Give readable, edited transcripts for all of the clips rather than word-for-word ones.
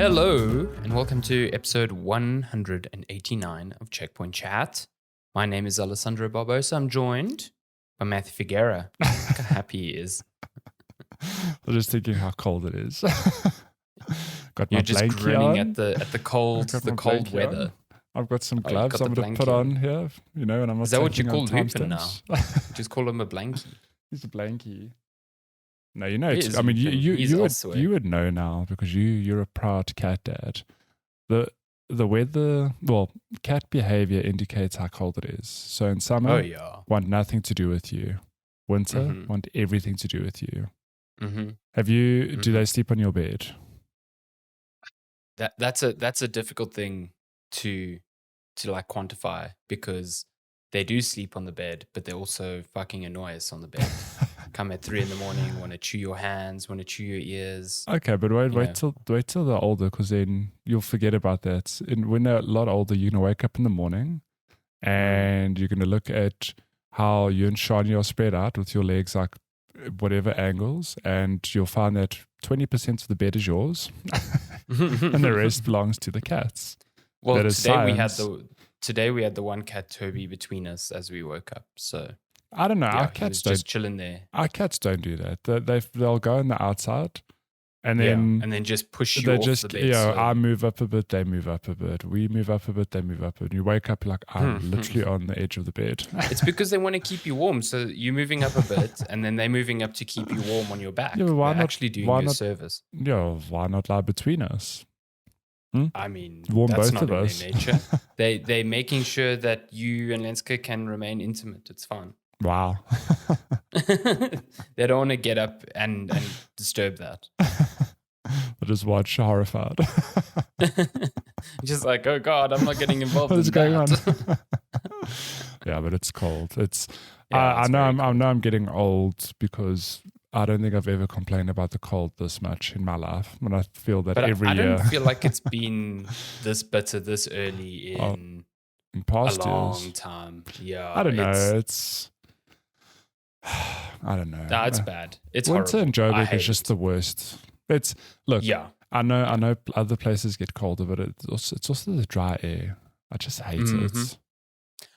Hello, and welcome to episode 189 of Checkpoint Chat. My name is Alessandro Barbosa. I'm joined by Matthew Figuera. Look how happy he is. I'm just thinking how cold it is. Got You're my just blankie grinning on. at the cold weather. I've got some Oh, gloves got the I'm going to put blankie on here, and I'm not Is that what you taking call on Lupin now? timestamps. Just call him a blankie. He's a blankie. No, you know, He it's, is I mean, Lupin. He's elsewhere. you would know now because you're a proud cat dad. The weather, well, cat behavior indicates how cold it is. So in summer, Oh, yeah. want nothing to do with you. Winter, Mhm. want everything to do with you. Mm-hmm. Do they sleep on your bed? That's a difficult thing to like quantify because they do sleep on the bed, but they also fucking annoy us on the bed. Come at 3 a.m, want to chew your hands, want to chew your ears. Okay, but wait till they're older, because then you'll forget about that. And when they're a lot older, you're gonna wake up in the morning, and you're gonna look at how you and Shani are spread out with your legs like whatever angles, and you'll find that 20% of the bed is yours, and the rest belongs to the cats. Well, That is science. today we had the one cat Toby between us as we woke up. So I don't know. yeah, Our he cats was don't. just chilling there. Our cats don't do that. They'll go on the outside, and Yeah, then and then just push you they off just, the bed. I move up a bit, they move up a bit. We move up a bit, they move up a bit. And you wake up, you're like, I'm literally on the edge of the bed. It's because they want to keep you warm. So you're moving up a bit, and then they're moving up to keep you warm on your back. Yeah, but why they're not- actually doing why you a not- service. Why not lie between us? I mean, Warm that's both not of in us. their nature. They're making sure that you and Lenska can remain intimate. It's fine. Wow. They don't want to get up and disturb that. I just watch horrified. Just like, oh God, I'm not getting involved What in is going on? that. Yeah, but it's cold. It's Yeah, I it's know very I know I'm getting old, because I don't think I've ever complained about the cold this much in my life. And I feel that But every I year don't feel like it's been this bitter this early Oh, in in a past long years. time. Yeah, I don't know. It's I don't know. Nah, it's bad. It's Winter horrible. in I Joburg hate is just it. the worst. It's look. Yeah. I know other places get colder, but it's also the dry air. I just hate it. Mhm.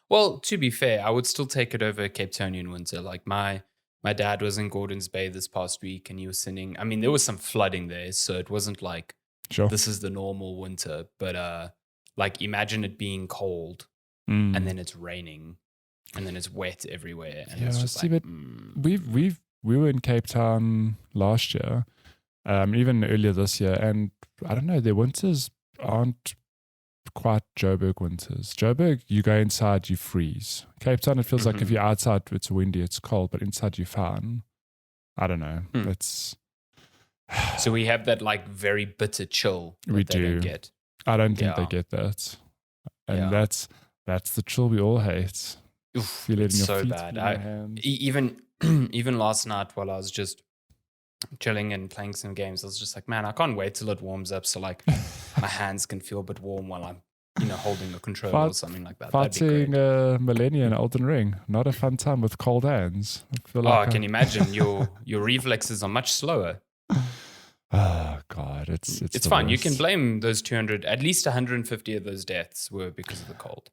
Well, to be fair, I would still take it over Cape Townian winter. Like my dad was in Gordons Bay this past week, and he was sitting. I mean, there was some flooding there, so it wasn't like Sure. this is the normal winter. But like imagine it being cold, Mm. and then it's raining, and then it's wet everywhere, and Yeah, it's just see, like but we were in Cape Town last year, even earlier this year, and I don't know, their winters aren't quite Joburg winters. Joburg, you go inside, you freeze. Cape Town, it feels like if Mhm. you're outside, it's windy, it's cold, but inside you're fine. I don't know. It's So we have that like very bitter chill that We they don't do. get. I don't think they Yeah. get that, and Yeah. that's the chill we all hate. Oof, Feel it it's in your so feet, bad. feel it in your hands. Even even last night while I was just chilling and playing some games, I was just like, man, I can't wait till it warms up so like my hands can feel a bit warm while I'm holding a controller or something like that. That'd be Fighting great. Millennia and Elden Ring, not a fun time with cold hands. I feel Oh, I like can imagine your reflexes are much slower. Oh God, it's It's the fine. You can worst. blame those 200, at least 150 of those deaths were because of the cold.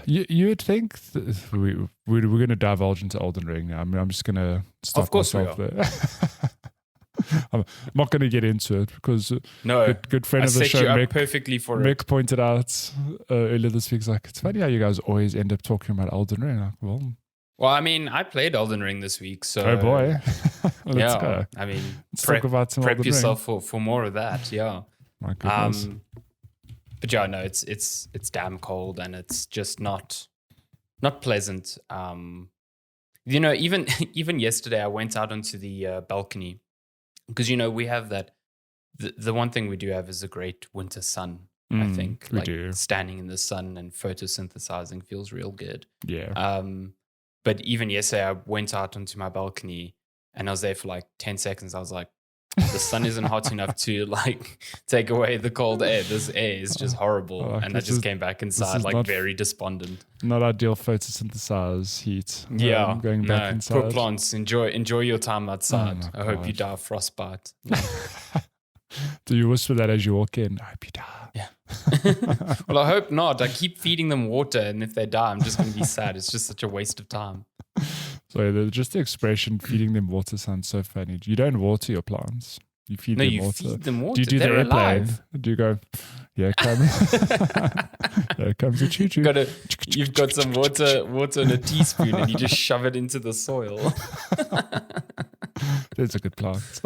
You would think we're going to divulge into Elden Ring now. I mean, I'm just going to stop Of course we myself there. I'm not going to get into it because No, good friend I of the set show, you up Mick, perfectly for it. Mick pointed out earlier this week, he's like, it's funny how you guys always end up talking about Elden Ring. Like, Well, I mean, I played Elden Ring this week, so oh boy, let's yeah. go. I mean, Let's talk about some prep Elden yourself for more of that. Yeah. Ring. My goodness. But yeah, no, it's damn cold and it's just not pleasant. Even even yesterday, I went out onto the balcony because we have that. The one thing we do have is a great winter sun. I think we like do. standing in the sun and photosynthesizing feels real good. Yeah. But even yesterday, I went out onto my balcony and I was there for like 10 seconds. I was like, the sun isn't hot enough to like take away the cold air. This air is just horrible. And I just came back inside is like not- very despondent. Not ideal photosynthesize heat. Yeah. Going back no, inside. Poor plants, enjoy your time outside. Oh my I hope you God. die of frostbite. Do you whisper that as you walk in? I hope you die. Yeah. Well, I hope not. I keep feeding them water, and if they die, I'm just going to be sad. It's just such a waste of time. So just the expression "feeding them water" sounds so funny. You don't water your plants. You feed them water. Feed them water. Do you do They're the airplane? alive. Do you go, here comes a choo-choo. You've got some water in a teaspoon, and you just shove it into the soil. There's a good plant.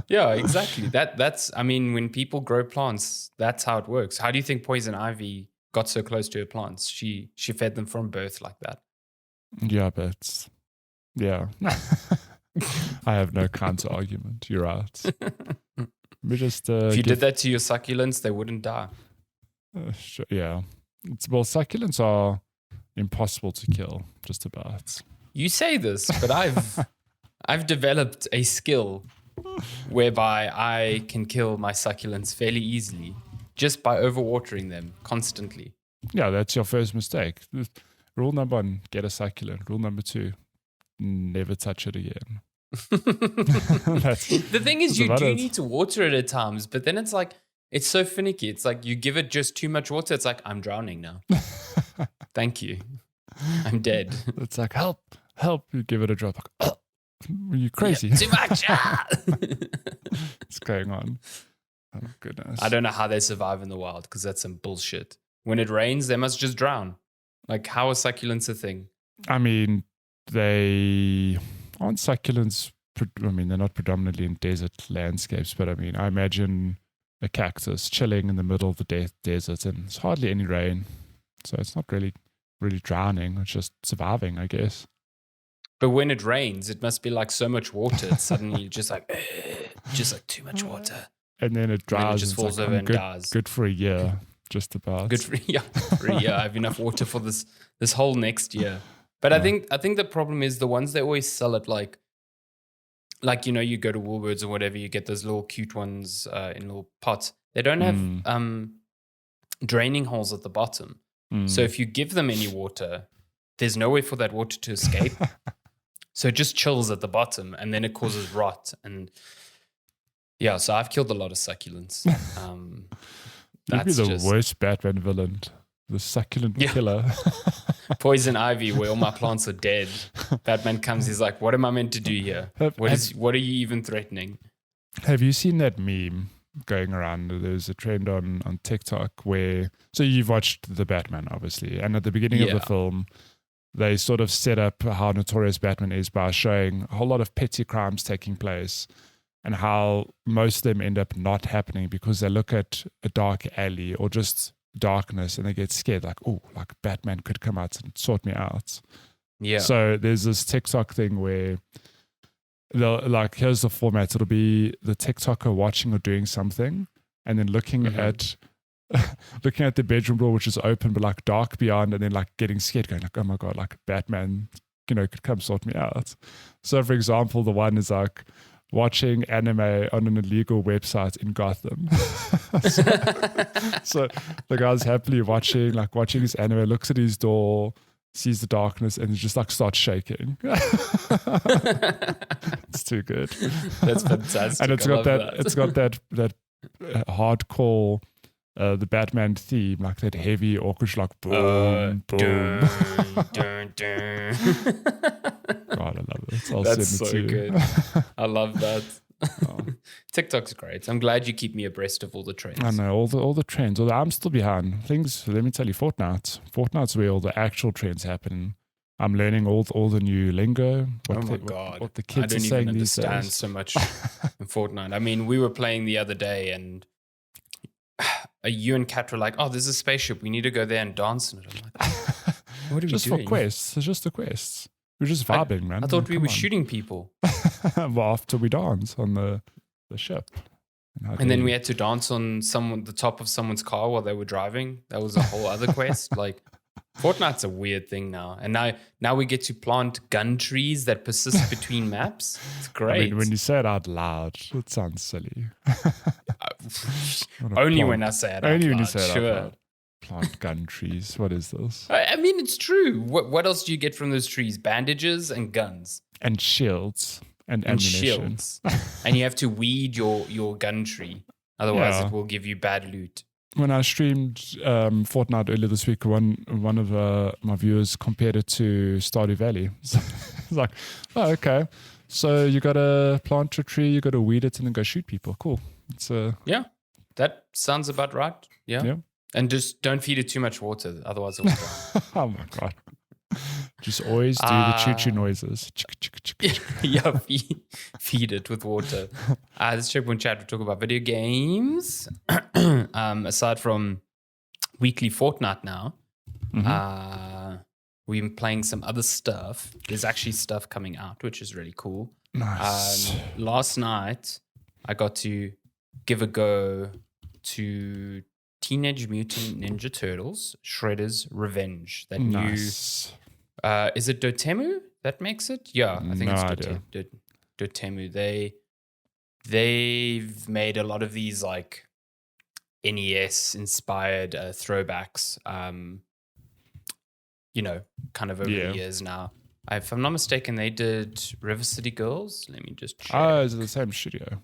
Yeah, exactly. That's. I mean, when people grow plants, that's how it works. How do you think poison ivy got so close to her plants? She fed them from birth like that. Yeah, but yeah. I have no counter argument. You're right. We just if you did that to your succulents, they wouldn't die. Sure, yeah. Well, succulents are impossible to kill, just about. You say this, but I've developed a skill whereby I can kill my succulents fairly easily just by overwatering them constantly. Yeah, that's your first mistake. Rule number 1, get a succulent. Rule number 2, never touch it again. The thing is, you do it. need to water it at times, but then it's like, it's so finicky. It's like you give it just too much water. It's like, I'm drowning now. Thank you. I'm dead. It's like, help. You give it a drop. Like, oh, are you crazy? Yeah, too much. What's going on? Oh, goodness. I don't know how they survive in the wild because that's some bullshit. When it rains, they must just drown. Like, how are succulents a thing? I mean, they aren't succulents. I mean, they're not predominantly in desert landscapes, but I mean, I imagine a cactus chilling in the middle of the desert and there's hardly any rain. So it's not really drowning. It's just surviving, I guess. But when it rains, it must be like so much water. It's suddenly just like too much water. And then it dries. And then it just falls over and dies. Good for a year, just about. Good for a year. I have enough water for this whole next year. But yeah. I think the problem is the ones they always sell it like you know, you go to Woolworths or whatever, you get those little cute ones in little pots. They don't have draining holes at the bottom. So if you give them any water, there's no way for that water to escape. So it just chills at the bottom and then it causes rot. And yeah, so I've killed a lot of succulents. Maybe the worst Batman villain, the succulent killer. Poison ivy, where all my plants are dead. Batman comes, he's like, what am I meant to do here? What are you even threatening? Have you seen that meme going around? There's a trend on TikTok where, so you've watched the Batman, obviously, and at the beginning of the film, they sort of set up how notorious Batman is by showing a whole lot of petty crimes taking place and how most of them end up not happening because they look at a dark alley or just darkness and they get scared, like, oh, like Batman could come out and sort me out. Yeah. So there's this TikTok thing where they'll, like, here's the format. It'll be the TikToker watching or doing something and then looking at the bedroom door, which is open but like dark beyond, and then like getting scared, going like, oh my God, like Batman, you know, could come sort me out. So for example, the one is like watching anime on an illegal website in Gotham. so the guy's happily watching his anime, looks at his door, sees the darkness, and just like starts shaking. It's too good. That's fantastic. And it's got that hardcore the Batman theme, like that heavy orchestra, like boom, boom. Dun, dun. God, I love it. That's so good. I love that. TikTok's great. I'm glad you keep me abreast of all the trends. I know all the trends. Although I'm still behind things. Let me tell you, Fortnite's where all the actual trends happen. I'm learning all the new lingo. What the kids are saying these days. I don't even understand so much in Fortnite. I mean, we were playing the other day and you and Kat were like, oh, there's a spaceship. We need to go there and dance. And I'm like, what are we just doing? For quests. It's just the quests. We're just vibing, man. I thought we were shooting people. Well, after we dance on the ship. And then we had to dance on the top of someone's car while they were driving. That was a whole other quest. Like, Fortnite's a weird thing now. And now we get to plant gun trees that persist between maps. It's great. I mean, when you say it out loud, it sounds silly. Only when I say it out loud. Only when you say it out loud. Plant gun trees. What is this? I mean, it's true. What else do you get from those trees? Bandages and guns. And shields. And ammunition. Shields. And you have to weed your gun tree. Otherwise, Yeah. it will give you bad loot. When I streamed Fortnite earlier this week, one of my viewers compared it to Stardew Valley. So it's like, oh, okay. So you got to plant a tree, you got to weed it, and then go shoot people. Cool. It's Yeah, that sounds about right. Yeah. And just don't feed it too much water, otherwise it will die. Oh my god. Just always do the choo-choo noises. Yeah, feed it with water. This Checkpoint Chat, we talk about video games. Aside from weekly Fortnite now, we've been playing some other stuff. There's actually stuff coming out, which is really cool. Nice. Last night, I got to give a go to Teenage Mutant Ninja Turtles, Shredder's Revenge. That nice. new, is it Dotemu that makes it? Yeah, I think it's idea. Dotemu. They've made a lot of these like NES inspired throwbacks. Kind of over the years now. If I'm not mistaken, they did River City Girls. Let me just check. Oh, is it the same studio?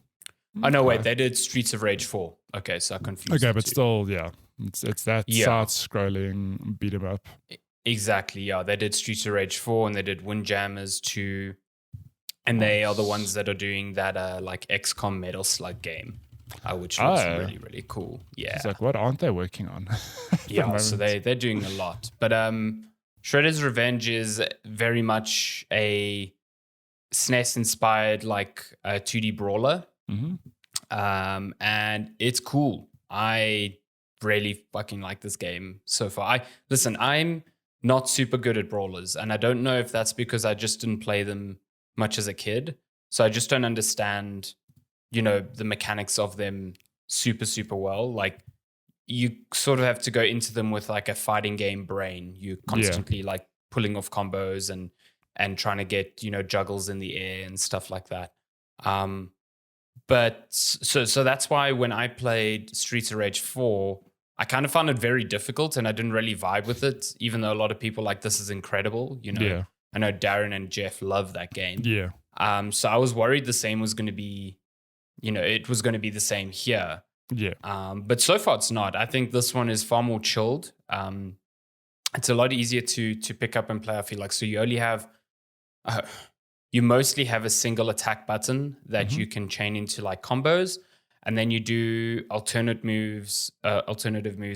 Oh, no, wait. They did Streets of Rage 4. Okay, so I confused. Okay, but still, yeah. It's that side-scrolling beat-em-up. Exactly, yeah. They did Streets of Rage 4 and they did Windjammers 2. And they are the ones that are doing that like XCOM Metal Slug game, which looks really, really cool. Yeah. It's like, what aren't they working on? Yeah, so they're doing a lot. But Shredder's Revenge is very much a SNES-inspired like 2D brawler. And it's cool. I really fucking like this game so far. I'm not super good at brawlers, and I don't know if that's because I just didn't play them much as a kid. So I just don't understand, the mechanics of them super, super well. Like you sort of have to go into them with like a fighting game brain. You constantly like pulling off combos and trying to get, juggles in the air and stuff like that. But so that's why when I played Streets of Rage 4, I kind of found it very difficult and I didn't really vibe with it, even though a lot of people like, this is incredible. Yeah. I know Darren and Jeff love that game. Yeah. So I was worried the same was going to be, it was going to be the same here. Yeah. But so far it's not. I think this one is far more chilled. It's a lot easier to pick up and play, I feel like. So you only have... you mostly have a single attack button that you can chain into like combos, and then you do alternative moves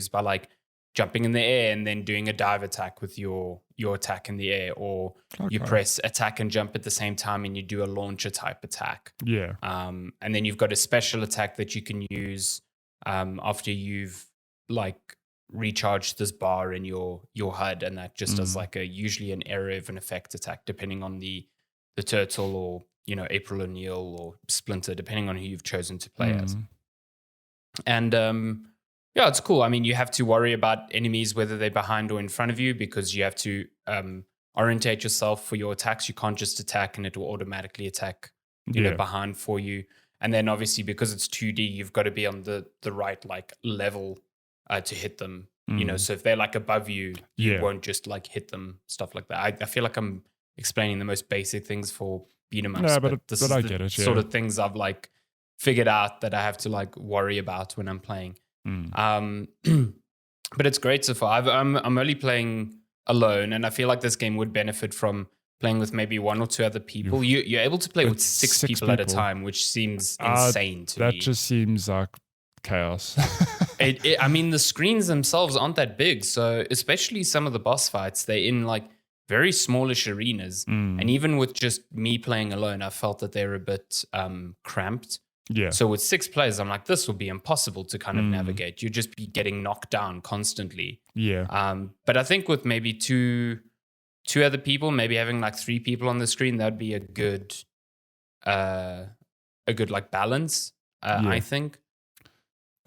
by like jumping in the air and then doing a dive attack with your attack in the air, or you press attack and jump at the same time and you do a launcher type attack. Yeah. And then you've got a special attack that you can use after you've like recharged this bar in your HUD, and that just does like usually an area of an effect attack depending on the turtle or, April O'Neil or Splinter, depending on who you've chosen to play as. And it's cool. I mean, you have to worry about enemies, whether they're behind or in front of you, because you have to orientate yourself for your attacks. You can't just attack and it will automatically attack, behind for you. And then obviously because it's 2D, you've got to be on the right like level to hit them. So if they're like above you, you won't just like hit them, stuff like that. I feel like I'm explaining the most basic things for beat 'em ups. Yeah, but this is I the get it, sort of things I've like figured out that I have to like worry about when I'm playing. But it's great so far. I'm only playing alone, and I feel like this game would benefit from playing with maybe one or two other people. You're able to play with six people at a time, which seems insane to me. That just seems like chaos. I mean, the screens themselves aren't that big, so especially some of the boss fights, they're in like very smallish arenas. And even with just me playing alone, I felt that they were a bit cramped. Yeah. So with 6 players, I'm like, this will be impossible to kind of navigate. You'd just be getting knocked down constantly. Yeah. But I think with maybe two other people, maybe having like 3 people on the screen, that'd be a good like balance. I think.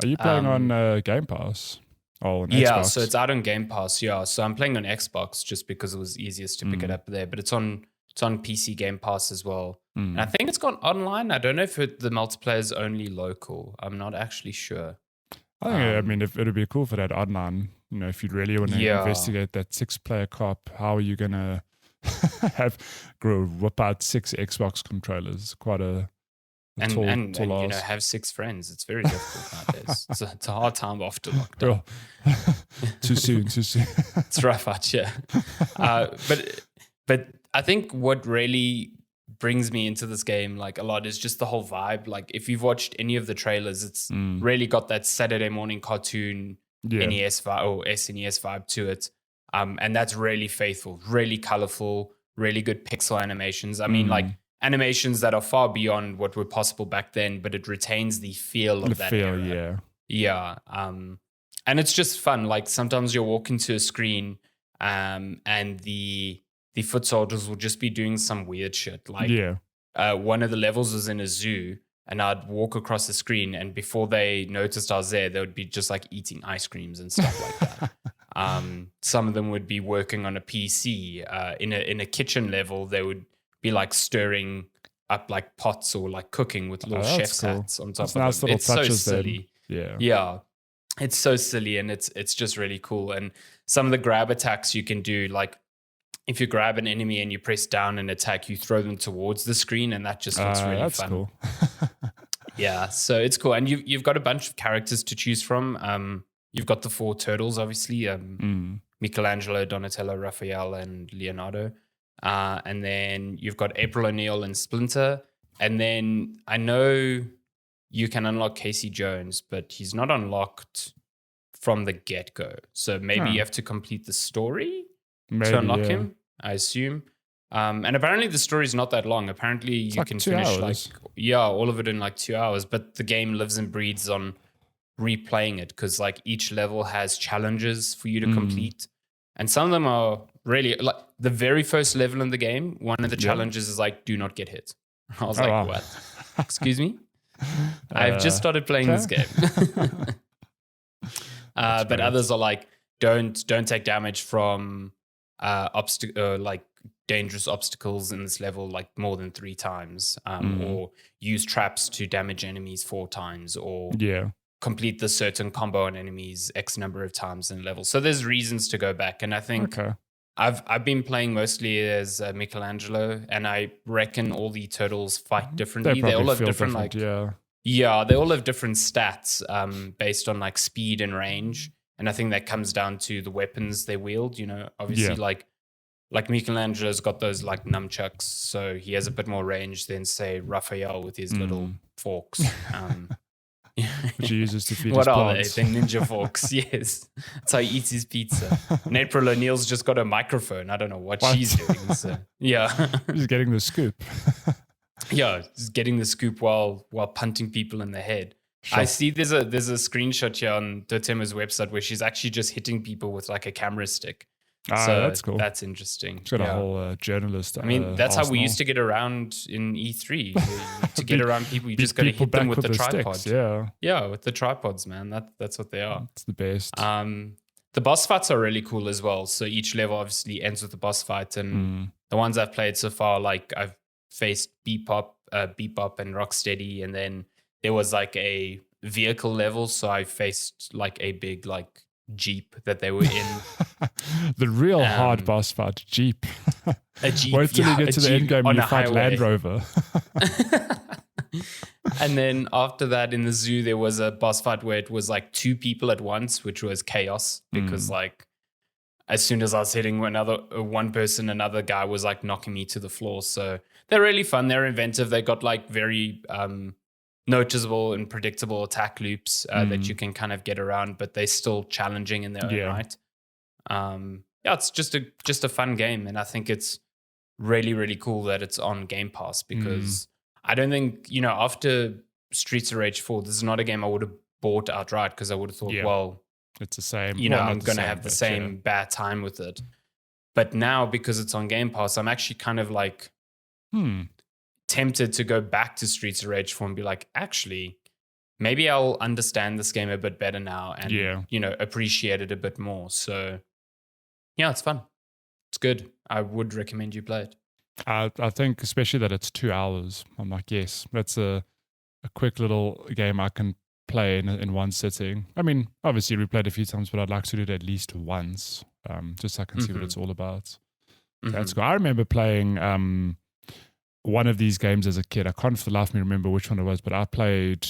Are you playing on Game Pass? Oh, on Xbox? Yeah, so it's out on Game Pass. Yeah, so I'm playing on Xbox just because it was easiest to pick it up there. But it's on PC Game Pass as well. And I think it's gone online. I don't know if the multiplayer is only local. I'm not actually sure. I mean, if it'd be cool for that online. If you really want to investigate that 6-player co-op, how are you gonna whip out 6 Xbox controllers? Quite a And Tall you know, ass. have 6 friends. It's very difficult nowadays. It's a hard time after lockdown. Oh. Too soon. It's rough out here. But I think what really brings me into this game like a lot is just the whole vibe. Like if you've watched any of the trailers, it's really got that Saturday morning cartoon NES vibe or SNES vibe to it. And that's really faithful, really colorful, really good pixel animations. I mean, like animations that are far beyond what were possible back then, but it retains the feel of that era. Yeah. And it's just fun. Like sometimes you'll walk into a screen and the foot soldiers will just be doing some weird shit. Like one of the levels was in a zoo, and I'd walk across the screen, and before they noticed I was there, they would be just like eating ice creams and stuff like that. Some of them would be working on a PC. In a kitchen level, they would be like stirring up like pots or like cooking with little chef's hats on top of them. It's so silly. Yeah. It's so silly, and it's just really cool. And some of the grab attacks you can do, like if you grab an enemy and you press down and attack, you throw them towards the screen, and that just looks really fun. Cool. Yeah, so it's cool. And you've got a bunch of characters to choose from. You've got the 4 turtles, obviously, Michelangelo, Donatello, Raphael, and Leonardo. And then you've got April O'Neil and Splinter. And then I know you can unlock Casey Jones, but he's not unlocked from the get-go. So maybe you have to complete the story to unlock him, I assume. And apparently the story is not that long. Apparently you can finish all of it in like 2 hours, but the game lives and breathes on replaying it because like each level has challenges for you to complete. And some of them are really like the very first level in the game. One of the challenges is like, do not get hit. I was what? Excuse me? I've just started playing this game. But others are like, don't take damage from like dangerous obstacles in this level like more than 3 times, or use traps to damage enemies 4 times, or complete the certain combo on enemies X number of times in level. So there's reasons to go back, and I think I've been playing mostly as Michelangelo, and I reckon all the turtles fight differently. They all have different like they all have different stats based on like speed and range, and I think that comes down to the weapons they wield. You know, obviously like Michelangelo's got those like nunchucks, so he has a bit more range than say Raphael with his little forks. Which he uses to feed his plants. What are they? They're ninja forks, yes. That's how he eats his pizza. And April O'Neil's just got a microphone. I don't know what she's doing. So, He's getting the scoop. Just getting the scoop while punting people in the head. Sure. I see there's a screenshot here on Dotema's website where she's actually just hitting people with like a camera stick. So that's cool. That's interesting. She's got a whole journalist. I mean, that's how we used to get around in E3. To get around people, you just got to hit them with the tripod. Sticks, with the tripods, man. That's what they are. It's the best. The boss fights are really cool as well. So each level obviously ends with a boss fight, and the ones I've played so far, like I've faced Bebop and Rocksteady, and then there was like a vehicle level, so I faced like a big like Jeep that they were in. The real hard boss fight, Jeep. A Jeep. Wait till you get to the end game and you fight Land Rover. And then after that in the zoo, there was a boss fight where it was like 2 people at once, which was chaos because like as soon as I was hitting one person, another guy was like knocking me to the floor. So they're really fun. They're inventive. They got like very noticeable and predictable attack loops that you can kind of get around, but they're still challenging in their own right. It's just a fun game, and I think it's really, really cool that it's on Game Pass because I don't think, after Streets of Rage 4, this is not a game I would have bought outright because I would have thought, well, it's the same. I'm going to have the same bad time with it. But now, because it's on Game Pass, I'm actually kind of like tempted to go back to Streets of Rage 4 and be like, actually, maybe I'll understand this game a bit better now and, appreciate it a bit more. So, it's fun. It's good. I would recommend you play it. I think especially that it's 2 hours. I'm like, yes, that's a quick little game I can play in one sitting. I mean, obviously replayed a few times, but I'd like to do it at least once, just so I can see what it's all about. That's cool. I remember playing one of these games as a kid. I can't for the life of me remember which one it was, but I played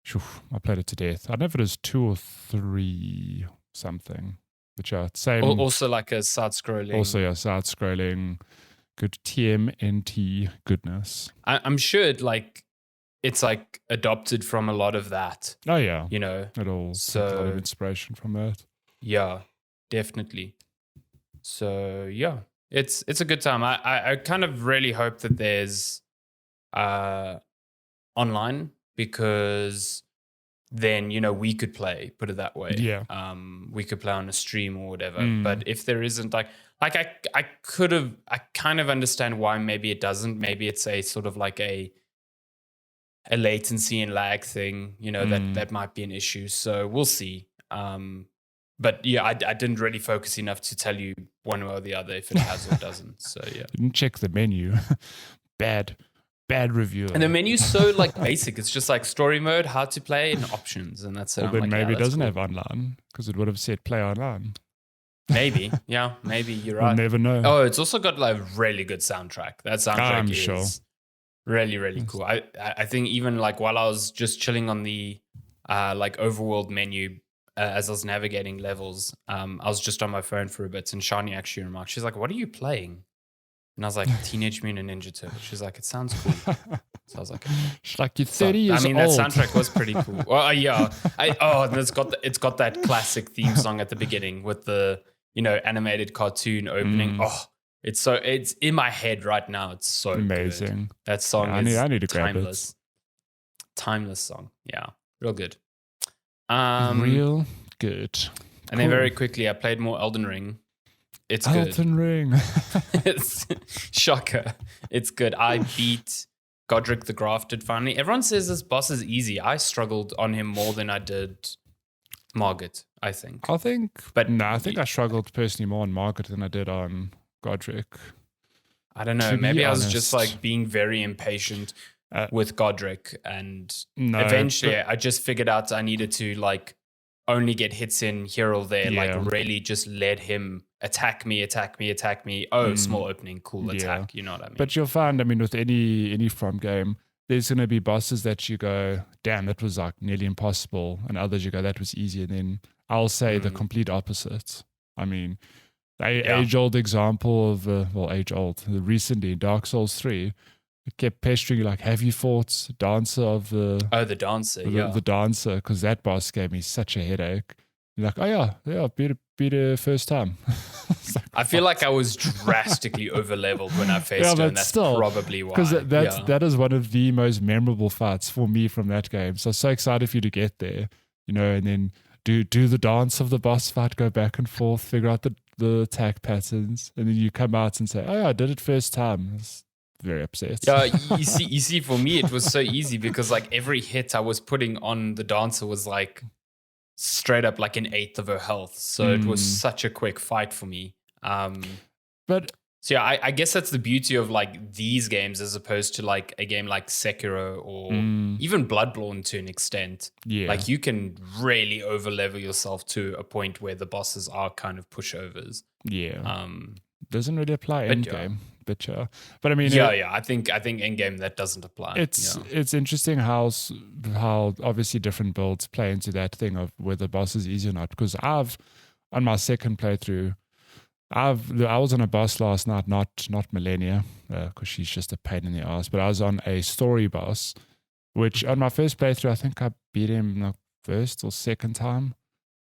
it to death. I don't know if it was 2 or 3 something. But yeah, same. Also like a side-scrolling. Also, yeah, side-scrolling. Good TMNT goodness. I'm sure it's like adopted from a lot of that. Oh yeah, you know. It all took a lot of inspiration from that. Yeah, definitely. So yeah, it's a good time. I kind of really hope that there's online, because then we could play. Put it that way. Yeah. We could play on a stream or whatever. But if there isn't I kind of understand why maybe it doesn't. Maybe it's a sort of like a latency and lag thing. That might be an issue. So we'll see. But yeah, I didn't really focus enough to tell you one way or the other if it has or doesn't. So yeah. Didn't check the menu. Bad review. And the menu's so basic. It's just like story mode, how to play, and options, and that's it. Well, then maybe it doesn't have online, because it would have said play online. Maybe, yeah, maybe you're right. We'll never know. Oh, it's also got a really good soundtrack. That soundtrack is sure. really, really cool. I think even while I was just chilling on the overworld menu as I was navigating levels, I was just on my phone for a bit, and Shani actually remarked, she's like, "What are you playing?" And I was like, Teenage Mutant Ninja Turtles. She's like, it sounds cool. So I was like, she's like, you're 30 years old. That soundtrack was pretty cool. Well, yeah. And it's got that classic theme song at the beginning with the, animated cartoon opening. Oh, it's in my head right now. It's so amazing. Good. That song is I need to grab timeless. Timeless song. Yeah. Real good. Real good. And then very quickly, I played more Elden Ring. It's good. Elden Ring. It's shocker. It's good. I beat Godric the Grafted finally. Everyone says this boss is easy. I struggled on him more than I did Margit, I think. I think I struggled personally more on Margit than I did on Godric. I don't know. Maybe I was just being very impatient with Godric, and eventually I just figured out I needed to only get hits in here or there, really just let him attack me. Oh, small opening, cool attack. You know what I mean? But you'll find, with any From game, there's going to be bosses that you go, damn, that was nearly impossible, and others you go, that was easy. And then I'll say the complete opposite. The age-old example of, recently Dark Souls 3, it kept pestering you have you fought Dancer of the... Oh, the Dancer, the Dancer, because that boss gave me such a headache. You're like, oh yeah, beat it first time. I feel like I was drastically over-leveled when I faced her, and that's probably why. Because that is one of the most memorable fights for me from that game. So excited for you to get there, and then do the dance of the boss fight, go back and forth, figure out the attack patterns, and then you come out and say, oh yeah, I did it first time. It's very upset. Yeah, you see, for me it was so easy because every hit I was putting on the Dancer was straight up an eighth of her health. So it was such a quick fight for me. But so yeah, I guess that's the beauty of these games as opposed to a game like Sekiro or even Bloodborne to an extent. Yeah. You can really overlevel yourself to a point where the bosses are kind of pushovers. Yeah. Doesn't really apply in game. But I mean, I think in game that doesn't apply. It's interesting how obviously different builds play into that thing of whether the boss is easy or not. Because on my second playthrough, I was on a boss last night, not Millennia, because she's just a pain in the ass. But I was on a story boss, which on my first playthrough I think I beat him the first or second time.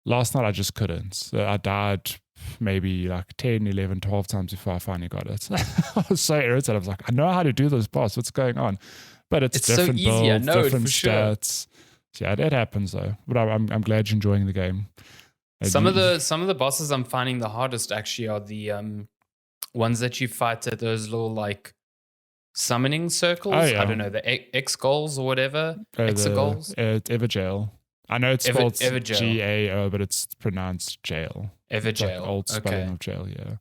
Last night I just couldn't. So I died maybe 10, 11, 12 times before I finally got it. I was so irritated. I was like, I know how to do this boss. What's going on? But it's different so easy. builds, different stats. Sure. Yeah, that happens though. But I'm glad you're enjoying the game. Some of the bosses I'm finding the hardest actually are the ones that you fight at those little summoning circles. Oh, yeah. I don't know, the X goals or whatever. Exagoals. Everjail. I know it's spelled Everjail. GAO, but it's pronounced jail. Everjail. Old spelling of jail, yeah.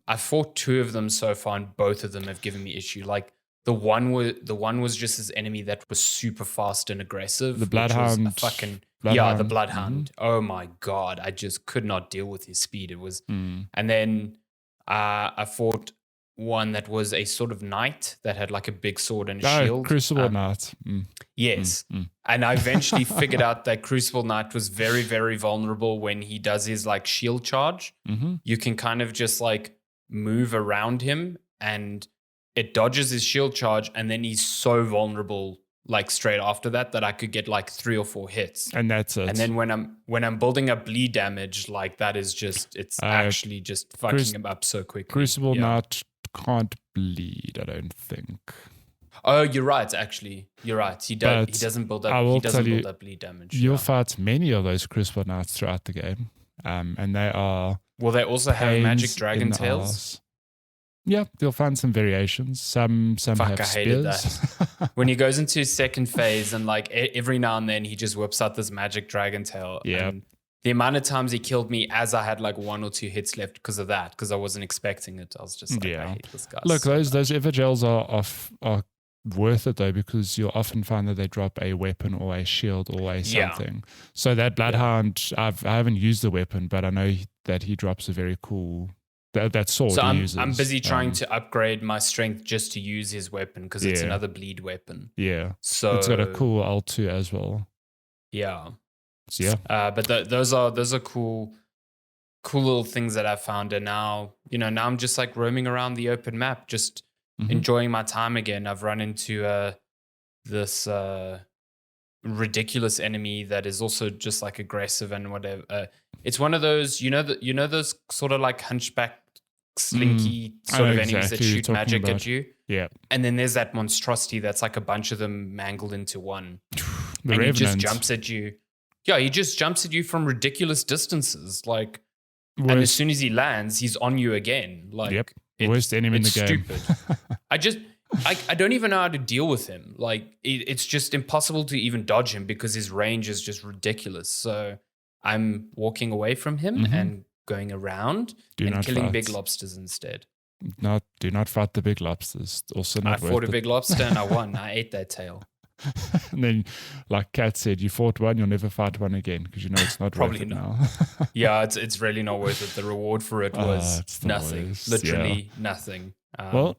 I fought 2 of them so far, and both of them have given me issue. The one was just this enemy that was super fast and aggressive. The Bloodhound. The Bloodhound. Oh my god, I just could not deal with his speed. It was, and then I fought one that was a sort of knight that had like a big sword and a shield. Crucible Knight. Yes. And I eventually figured out that Crucible Knight was very, very vulnerable when he does his like shield charge. You can kind of just like move around him and it dodges his shield charge, and then he's so vulnerable like straight after that I could get like 3 or 4 hits. And that's it. And then when I'm building up bleed damage, like that is just, it's actually just fucking him up so quickly. Crucible Knight can't bleed, I don't think. Oh, you're right. Actually, you're right. He doesn't build up. He doesn't build up bleed damage. You'll fight many of those Crucible Knights throughout the game, and they are. Will they also have magic dragon tails? Yeah, you'll find some variations. Some Fuck, have I hated spears. that. When he goes into second phase, and like every now and then he just whips out this magic dragon tail. Yeah. And the amount of times he killed me as I had like 1 or 2 hits left because of that, because I wasn't expecting it. I was just like, I hate this guy. Look, those Evergels are worth it though, because you'll often find that they drop a weapon or a shield or a something. So that Bloodhound, I haven't used the weapon, but I know that he drops a very cool that sword. So he uses. I'm busy trying to upgrade my strength just to use his weapon because it's another bleed weapon. Yeah, so it's got a cool L2 as well. Yeah. So, yeah. But those are cool little things that I've found, and now I'm just like roaming around the open map, just enjoying my time again. I've run into this ridiculous enemy that is also just like aggressive and whatever. It's one of those, those sort of like hunchback, slinky sort of enemies that shoot magic at you. Yeah. And then there's that monstrosity that's like a bunch of them mangled into one. The and Revenant. He just jumps at you. Yeah, he just jumps at you from ridiculous distances. Like, and as soon as he lands, he's on you again. Like, worst enemy in the game. Stupid. I don't even know how to deal with him. Like, it's just impossible to even dodge him because his range is just ridiculous. So I'm walking away from him and going around and killing big lobsters instead. Do not fight the big lobsters. Also, not I fought a big lobster and I won. I ate that tail. And then, like Kat said, you fought one, you'll never fight one again because you know it's not Probably worth it not. now. Yeah, it's really not worth it. The reward for it was nothing. worst. Literally nothing. Well,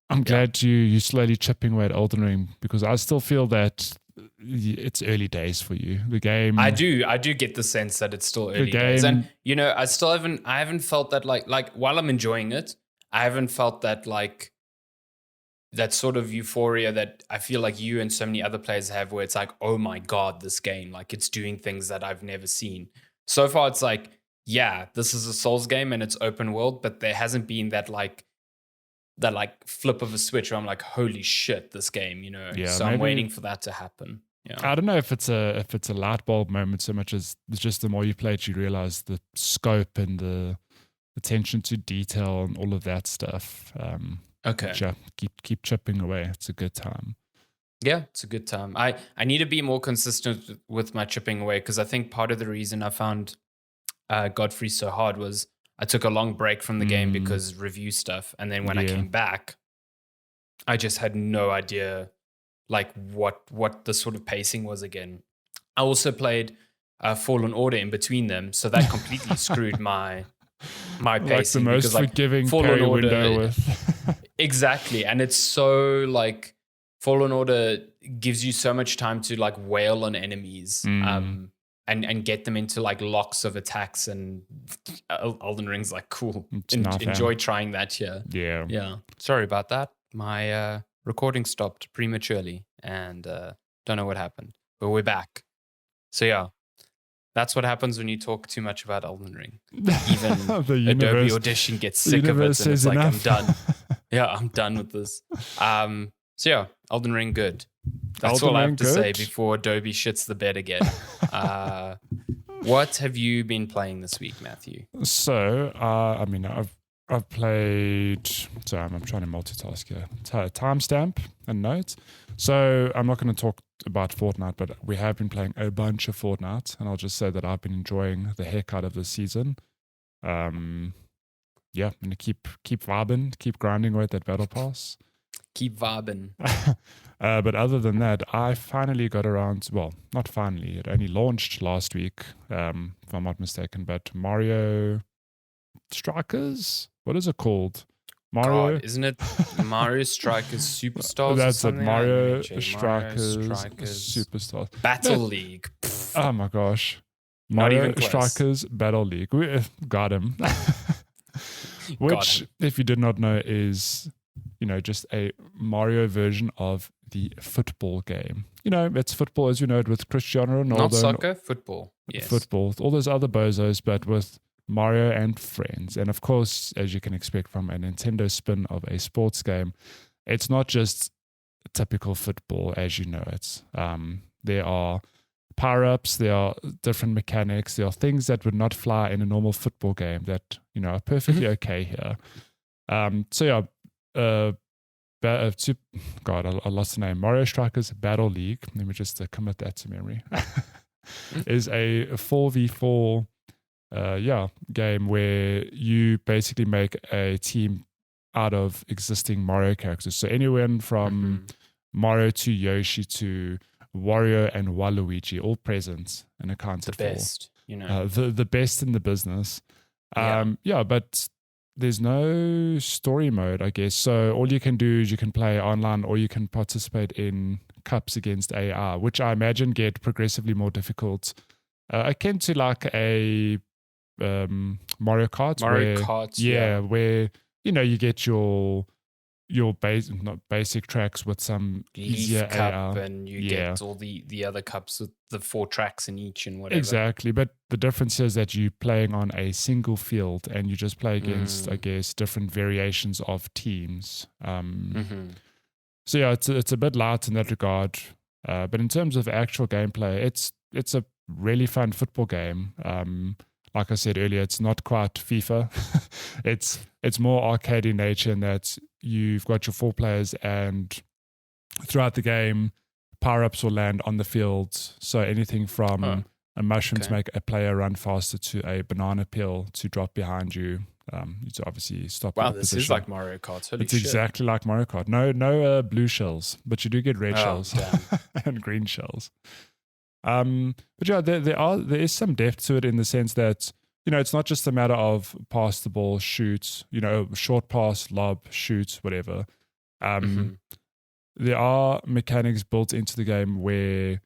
I'm glad you're slowly chipping away at Elden Ring because I still feel that it's early days for you. The game. I do get the sense that it's still early days, and I haven't felt that like while I'm enjoying it, I haven't felt that like that sort of euphoria that I feel like you and so many other players have, where it's like, oh my God, this game, like it's doing things that I've never seen. So far, it's like, yeah, this is a Souls game and it's open world, but there hasn't been that flip of a switch where I'm like, holy shit, this game, Yeah, so I'm waiting for that to happen. Yeah. I don't know if it's a light bulb moment so much as it's just the more you play it, you realize the scope and the attention to detail and all of that stuff. Okay. Keep chipping away. It's a good time. Yeah, it's a good time. I need to be more consistent with my chipping away because I think part of the reason I found Godfrey so hard was I took a long break from the game because review stuff. And then when I came back, I just had no idea like what the sort of pacing was again. I also played Fallen Order in between them. So that completely screwed my pacing. Like the most forgiving parry window with... Exactly. And it's so like Fallen Order gives you so much time to like wail on enemies and get them into like locks of attacks, and Elden Ring's like, cool. Enjoy trying that here. Yeah. Yeah. Sorry about that. My recording stopped prematurely and don't know what happened, but we're back. So yeah. That's what happens when you talk too much about Elden Ring. Even Adobe Audition gets sick of it and it's like, I'm done. Yeah, I'm done with this. So yeah, Elden Ring good. That's all I have to say before Adobe shits the bed again. What have you been playing this week, Matthew? So, I've played... Sorry, I'm trying to multitask here. Timestamp and notes. So I'm not going to talk about Fortnite, but we have been playing a bunch of Fortnite, and I'll just say that I've been enjoying the heck out of this season. Yeah, I'm going to keep vibing, keep grinding away at that battle pass. Keep vibing. But other than that, I finally got around, well, not finally, it only launched last week, if I'm not mistaken, but Mario Strikers? What is it called? Mario. God, isn't it Mario Strikers Superstars? That's or it. something? Mario Mario Strikers Strikers Superstars. Battle League. Oh my gosh. Not Mario even close. Strikers Battle League. We got him. Which, if you did not know, is, just a Mario version of the football game. It's football as you know it with Cristiano Ronaldo. Not soccer, football. Yes. Football. All those other bozos, but with Mario and friends. And of course, as you can expect from a Nintendo spin of a sports game, it's not just typical football as you know it. There are power-ups, there are different mechanics, there are things that would not fly in a normal football game that, are perfectly okay here. God, I lost the name. Mario Strikers Battle League, let me just commit that to memory, is a 4v4 game where you basically make a team out of existing Mario characters. So anyone from Mario to Yoshi to Wario and Waluigi, all present and accounted for. The best, the best in the business. But there's no story mode, I guess. So all you can do is you can play online or you can participate in cups against AI, which I imagine get progressively more difficult. Akin to like a Mario Kart. Where you get your basic tracks with some easier cup AI. And you get all the other cups with the 4 tracks in each and whatever. Exactly, but the difference is that you're playing on a single field and you just play against, I guess, different variations of teams. So it's a bit light in that regard. But in terms of actual gameplay, it's a really fun football game. Like I said earlier, it's not quite FIFA. It's more arcade in nature in that you've got your 4 players and throughout the game, power-ups will land on the field. So anything from a mushroom to make a player run faster to a banana peel to drop behind you. To obviously stop. Wow, this is like Mario Kart. Holy it's exactly like Mario Kart. No blue shells, but you do get red shells and green shells. But yeah, there is some depth to it in the sense that, it's not just a matter of pass the ball, shoot, short pass, lob, shoot, whatever. There are mechanics built into the game where,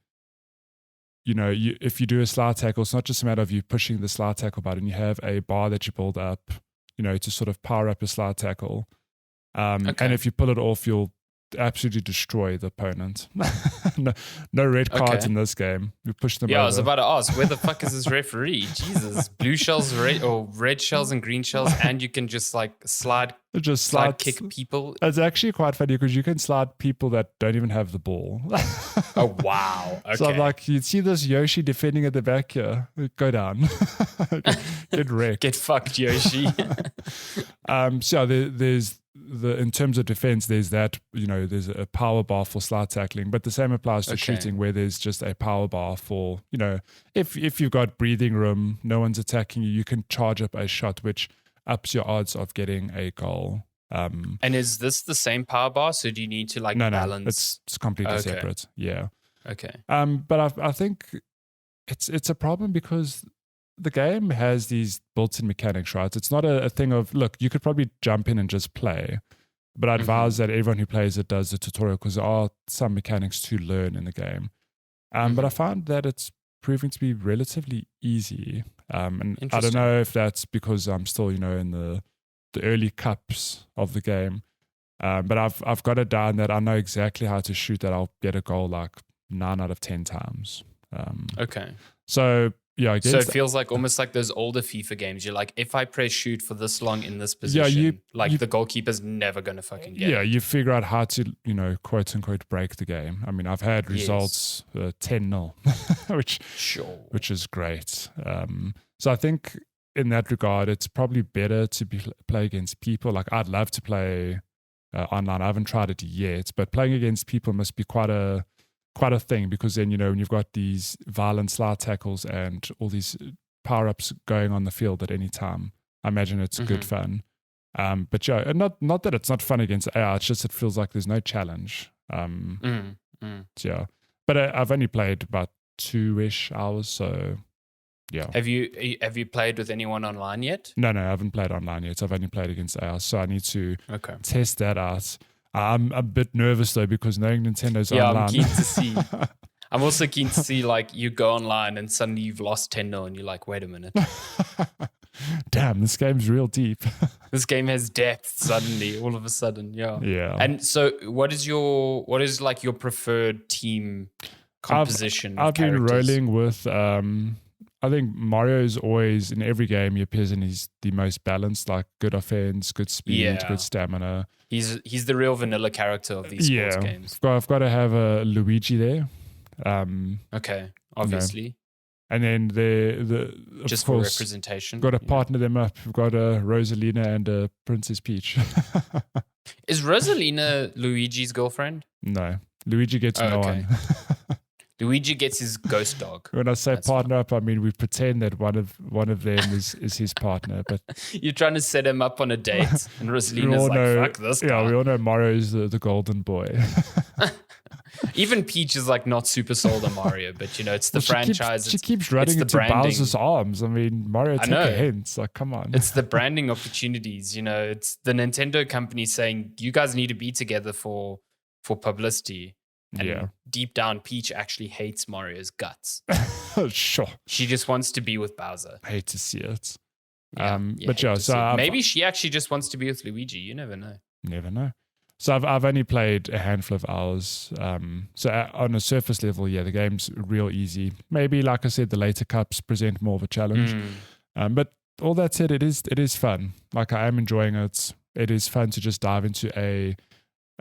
if you do a slide tackle, it's not just a matter of you pushing the slide tackle button. You have a bar that you build up, to sort of power up your slide tackle. And if you pull it off, you'll absolutely destroy the opponent. no red cards in this game. You push them over. I was about to ask, where the fuck is this referee? Jesus. Blue shells, red shells and green shells, and you can just like slide kick people. It's actually quite funny because you can slide people that don't even have the ball. Oh, wow. Okay. So like, you'd see this Yoshi defending at the back here. Go down. Get wrecked. Get fucked, Yoshi. There's in terms of defense, there's that, there's a power bar for slide tackling, but the same applies to shooting where there's just a power bar for, if you've got breathing room, no one's attacking you, you can charge up a shot, which ups your odds of getting a goal. And is this the same power bar? So do you need to balance? No, it's completely separate. Yeah. Okay. But I think it's a problem because the game has these built-in mechanics, right? It's not a thing of, look, you could probably jump in and just play, but I advise that everyone who plays it does the tutorial because there are some mechanics to learn in the game. But I found that it's proving to be relatively easy. And I don't know if that's because I'm still, in the early cups of the game. But I've got it down that I know exactly how to shoot that I'll get a goal like 9 out of 10 times. So yeah, I guess. So it feels like almost like those older FIFA games. You're like, if I press shoot for this long in this position, the goalkeeper's never going to fucking get it. Yeah, you figure out how to, quote unquote, break the game. I mean, I've had results 10-0, which is great. So I think in that regard, it's probably better to play against people. Like, I'd love to play online. I haven't tried it yet, but playing against people must be quite a thing because then, when you've got these violent slide tackles and all these power-ups going on the field at any time, I imagine it's good fun. But yeah, not that it's not fun against AI, it's just it feels like there's no challenge. Yeah. But I've only played about 2-ish hours, so Yeah. Have you played with anyone online yet? No, I haven't played online yet. I've only played against AI, so I need to test that out. I'm a bit nervous though because knowing Nintendo's online. I'm keen to see. I'm also keen to see like you go online and suddenly you've lost 10-0 and you're like, wait a minute. Damn, this game's real deep. This game has depth suddenly, all of a sudden, yeah. Yeah. And so what is like your preferred team composition? I've been rolling with I think Mario is always, in every game he appears in, he's the most balanced, like good offense, good speed, good stamina. He's the real vanilla character of these sports games. I've got to have a Luigi there. Okay, obviously. And then the just for representation. Got to partner them up. We've got a Rosalina and a Princess Peach. Is Rosalina Luigi's girlfriend? No. Luigi gets no one. Luigi gets his ghost dog. When I say partner up, I mean we pretend that one of them is his partner. But you're trying to set him up on a date, and Rosalina's like, fuck this guy. Yeah, we all know Mario's the golden boy. Even Peach is like not super sold on Mario, but it's the franchise. She keeps running into Bowser's arms. I mean, Mario, take a hint. Like, come on. It's the branding opportunities. It's the Nintendo company saying you guys need to be together for publicity. And deep down, Peach actually hates Mario's guts. Sure. She just wants to be with Bowser. I hate to see it. So maybe she actually just wants to be with Luigi. You never know. Never know. So I've only played a handful of hours. So on a surface level, the game's real easy. Maybe, like I said, the later cups present more of a challenge. But all that said, it is fun. Like, I am enjoying it. It is fun to just dive into a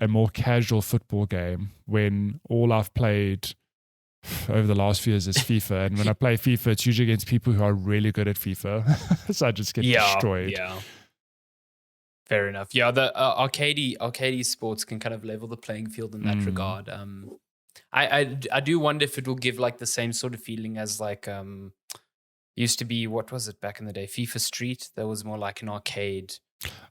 more casual football game when all I've played over the last few years is FIFA. And when I play FIFA, it's usually against people who are really good at FIFA. So I just get destroyed. Yeah. Fair enough. Yeah, the arcade sports can kind of level the playing field in that regard. I do wonder if it will give like the same sort of feeling as like used to be, what was it back in the day? FIFA Street. That was more like an arcade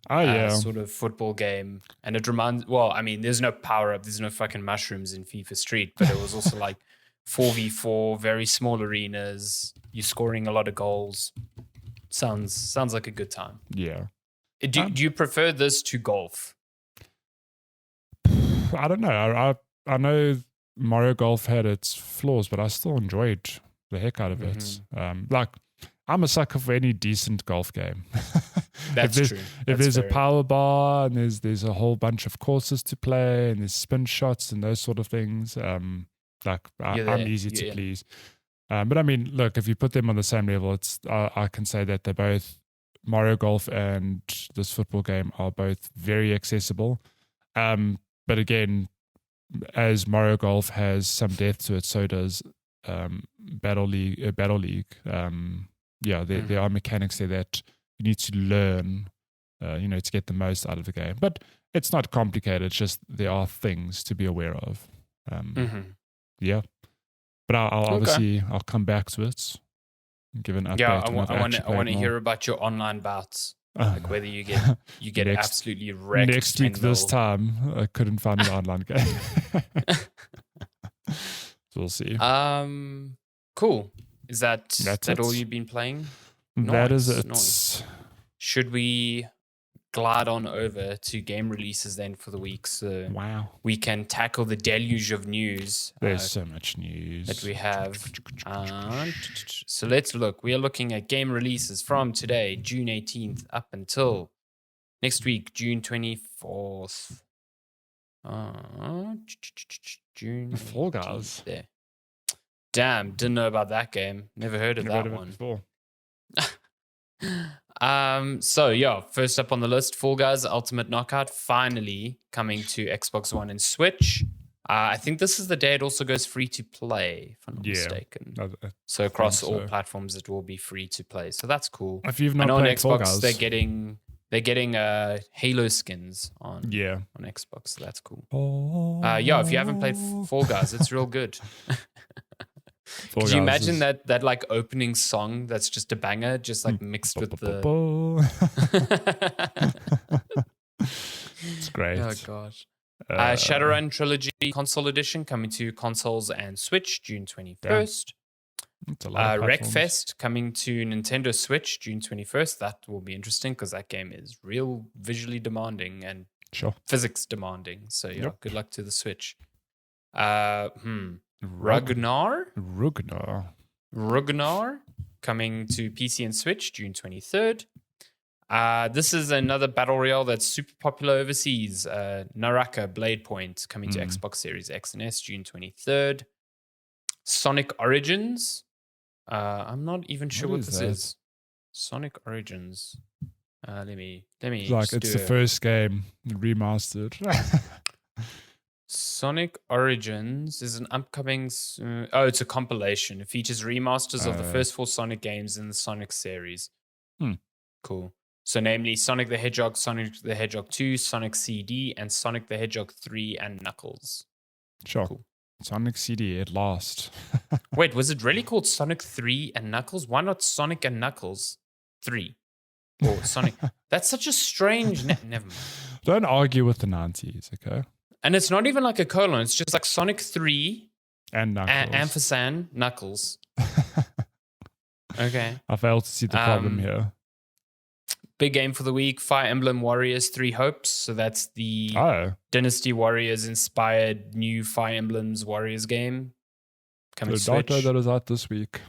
sort of football game. And it reminds, there's no power up, there's no fucking mushrooms in FIFA Street, but it was also like 4v4, very small arenas. You're scoring a lot of goals. Sounds like a good time. Yeah. Do you prefer this to golf? I don't know. I know Mario Golf had its flaws, but I still enjoyed the heck out of it. Like, I'm a sucker for any decent golf game. That's true. If there's a power bar and there's a whole bunch of courses to play and there's spin shots and those sort of things, I'm easy to please. But I mean, look, if you put them on the same level, I can say that they're both, Mario Golf and this football game are both very accessible. But again, as Mario Golf has some depth to it, so does Battle League. There are mechanics there that you need to learn, to get the most out of the game. But it's not complicated. It's just there are things to be aware of. Yeah. But I'll come back to it. Give an update. Yeah, I want to hear about your online bouts, like whether you get absolutely wrecked. Next week, this time, I couldn't find an online game. So we'll see. Cool. Is that all you've been playing? That is it. Nice. Should we glide on over to game releases then for the week? So we can tackle the deluge of news. There's so much news that we have. So let's look. We are looking at game releases from today, June 18th, up until next week, June 24th. June. Fall Guys. There. Damn, didn't know about that game. Never heard of that one. Before. First up on the list, Fall Guys Ultimate Knockout, finally coming to Xbox One and Switch. I think this is the day it also goes free to play, if I'm not mistaken. So across all platforms, it will be free to play. So that's cool. If you've not played Xbox, Fall Guys, they're getting Halo skins on Xbox. So that's cool. If you haven't played Fall Guys, it's real good. Could you imagine that like opening song that's just a banger, just like mixed with the... It's great. Oh, gosh. Shadowrun Trilogy Console Edition coming to consoles and Switch June 21st. It's a lot of platforms. Wreckfest coming to Nintendo Switch June 21st. That will be interesting because that game is real visually demanding and Sure. physics demanding. So yeah, Yep. good luck to the Switch. Ragnar coming to PC and Switch June 23rd. This is another battle royale that's super popular overseas. Naraka Blade Point coming to Xbox Series X and S June 23rd. Sonic Origins. I'm not even sure what this is. Sonic Origins. Let me. It's the first game remastered. Sonic Origins is an upcoming. It's a compilation. It features remasters of the first 4 Sonic games in the Sonic series. Cool. So, namely Sonic the Hedgehog, Sonic the Hedgehog 2, Sonic CD, and Sonic the Hedgehog 3 and Knuckles. Sure. Cool. Sonic CD at last. Wait, was it really called Sonic 3 and Knuckles? Why not Sonic and Knuckles 3? Or Sonic. That's such a strange. Never mind. Don't argue with the 90s, okay? And it's not even like a colon. It's just like Sonic 3 and Knuckles. Ampersand Knuckles. Okay. I failed to see the problem here. Big game for the week, Fire Emblem Warriors 3 Hopes. So that's the Dynasty Warriors inspired new Fire Emblems Warriors game. Coming to Switch. That is out this week.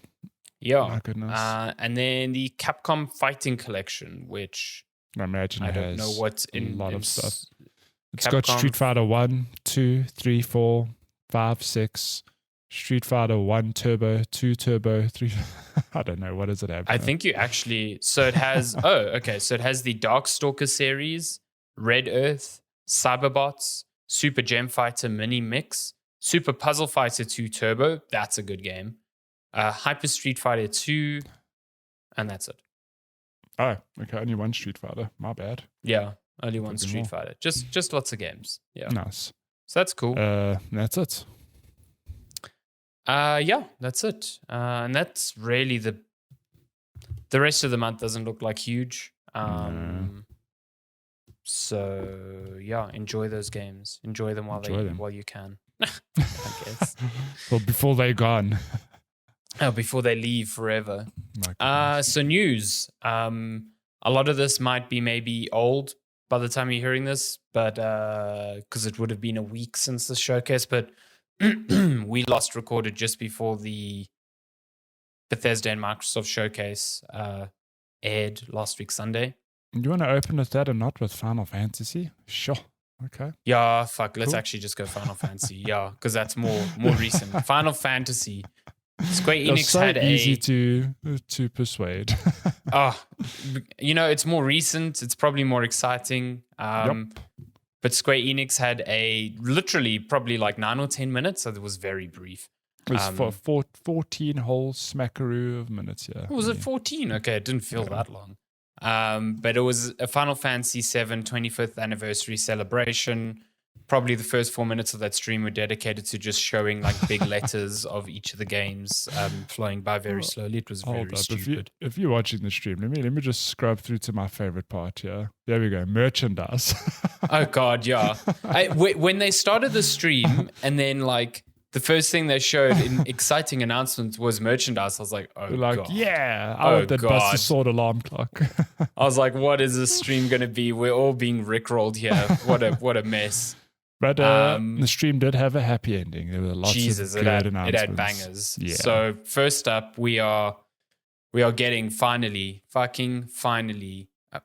Yeah. My goodness. And then the Capcom Fighting Collection, which I imagine I don't know what's in a lot of stuff. It's Capcom. got Street Fighter 1, 2, 3, 4, 5, 6, Street Fighter 1 Turbo, 2 Turbo, 3. I don't know. What does it have? I think you actually. So it has. So it has the Darkstalker series, Red Earth, Cyberbots, Super Gem Fighter Mini Mix, Super Puzzle Fighter 2 Turbo. That's a good game. Hyper Street Fighter 2, and that's it. Oh, okay. Only one Street Fighter. My bad. Yeah, only one Street Fighter. Just lots of games. Yeah. Nice. So that's cool. That's it. Yeah, that's it. And that's really the rest of the month doesn't look like huge. So yeah, enjoy those games. Enjoy them while you can. I guess. Well, before they're gone. Before they leave forever. So news. A lot of this might be maybe old by the time you're hearing this, but because it would have been a week since the showcase, but we last recorded just before the Bethesda and Microsoft showcase aired last week Sunday. Do you want to open with that and not with Final Fantasy? Sure. Okay. Yeah, fuck. Let's actually just go Final Fantasy. Yeah, because that's more recent. Final Fantasy. Square Enix had easy to persuade. It's more recent. It's probably more exciting. But Square Enix had literally probably like 9 or 10 minutes, so it was very brief. It was for 14 whole smackaroo of minutes, yeah. Was it 14? Okay, it didn't feel that long. But it was a Final Fantasy VII 25th anniversary celebration. Probably the first 4 minutes of that stream were dedicated to just showing like big letters of each of the games flowing by very slowly. It was very stupid. If you're watching the stream, let me just scrub through to my favorite part here. There we go, merchandise. Oh God, yeah. When they started the stream and then like the first thing they showed in exciting announcements was merchandise. I was like, God. Yeah, I want that Buster Sword alarm clock. I was like, what is this stream going to be? We're all being rickrolled here. What a mess. But the stream did have a happy ending. There were lots of good announcements. It had bangers. Yeah. So first up, we are getting finally.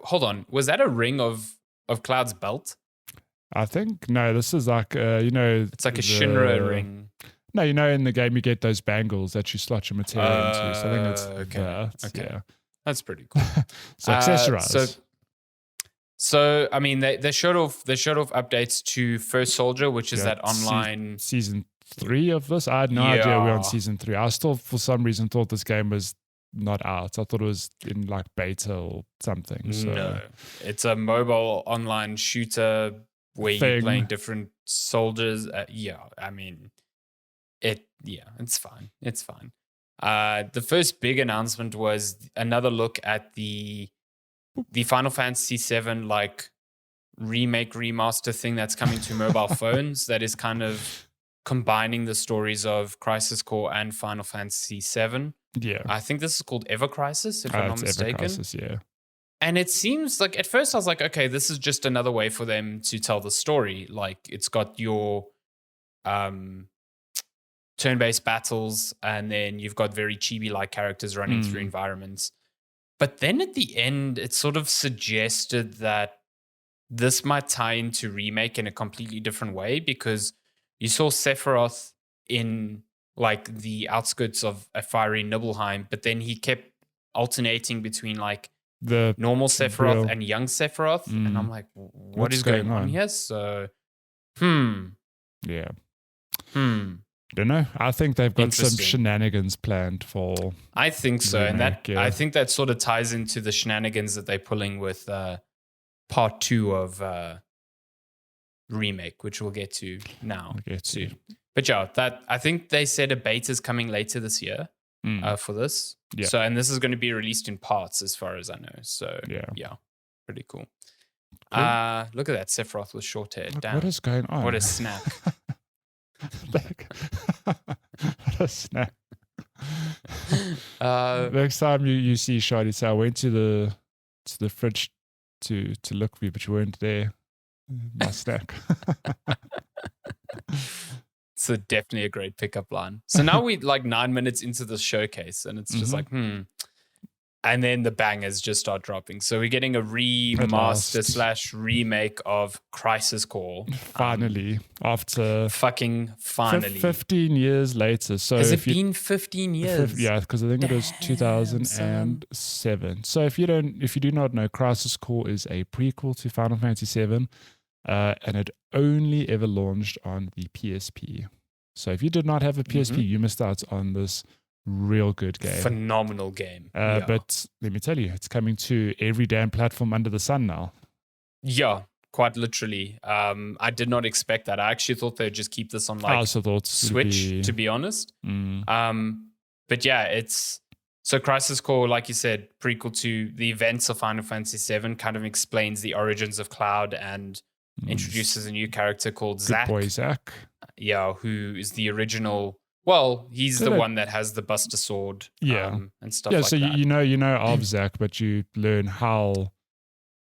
Hold on, was that a ring of Cloud's belt? I think no. This is like it's like a Shinra ring. No, in the game you get those bangles that you slot your material into. So I think it's okay. Yeah. That's pretty cool. So accessorize. So I mean, they showed off updates to First Soldier, which is that online season 3 of this. I had no idea we're on season 3. I still, for some reason, thought this game was not out. I thought it was in like beta or something. So. No, it's a mobile online shooter where you're playing different soldiers. I mean, it's fine. It's fine. The first big announcement was another look at the Final Fantasy VII like remake remaster thing that's coming to mobile phones. That is kind of combining the stories of Crisis Core and Final Fantasy VII. Yeah. I think this is called Ever Crisis, if I'm not mistaken. Ever Crisis, yeah. And it seems like, at first I was like, okay, this is just another way for them to tell the story. Like, it's got your turn-based battles, and then you've got very chibi-like characters running through environments. But then at the end, it sort of suggested that this might tie into Remake in a completely different way, because you saw Sephiroth in like the outskirts of a fiery Nibelheim, but then he kept alternating between like the normal Sephiroth and young Sephiroth. And I'm like, what is going on here? So, Yeah. Don't know. I think they've got some shenanigans planned for. I think so. Remake, and I think that sort of ties into the shenanigans that they're pulling with part 2 of Remake, which we'll get to now soon. But yeah, I think they said a beta is coming later this year for this. Yeah. So, and this is going to be released in parts as far as I know. So yeah, pretty cool. Look at that Sephiroth with short hair. Damn. What is going on? What a snack. What a snack. Next time you see Shadi, say I went to the fridge to look for you, but you weren't there. My snack. So definitely a great pickup line. So now we're like 9 minutes into the showcase, and it's just like, and then the bangers just start dropping. So we're getting a remaster / remake of Crisis Core. Finally, after fucking finally, 15 years later. So has it been 15 years? Yeah, because I think it was 2007. So if you do not know, Crisis Core is a prequel to Final Fantasy VII, and it only ever launched on the PSP. So if you did not have a PSP, you missed out on this real good game. Phenomenal game. But let me tell you, it's coming to every damn platform under the sun now. Yeah, quite literally. I did not expect that. I actually thought they'd just keep this on like Switch, to be honest. But yeah, it's so Crisis Core, like you said, prequel to the events of Final Fantasy VII, kind of explains the origins of Cloud and introduces a new character called Zack. Good boy Zack. Yeah, who is the original. Well, he's the one that has the Buster Sword, and stuff like that. Yeah, so you know of Zack, but you learn how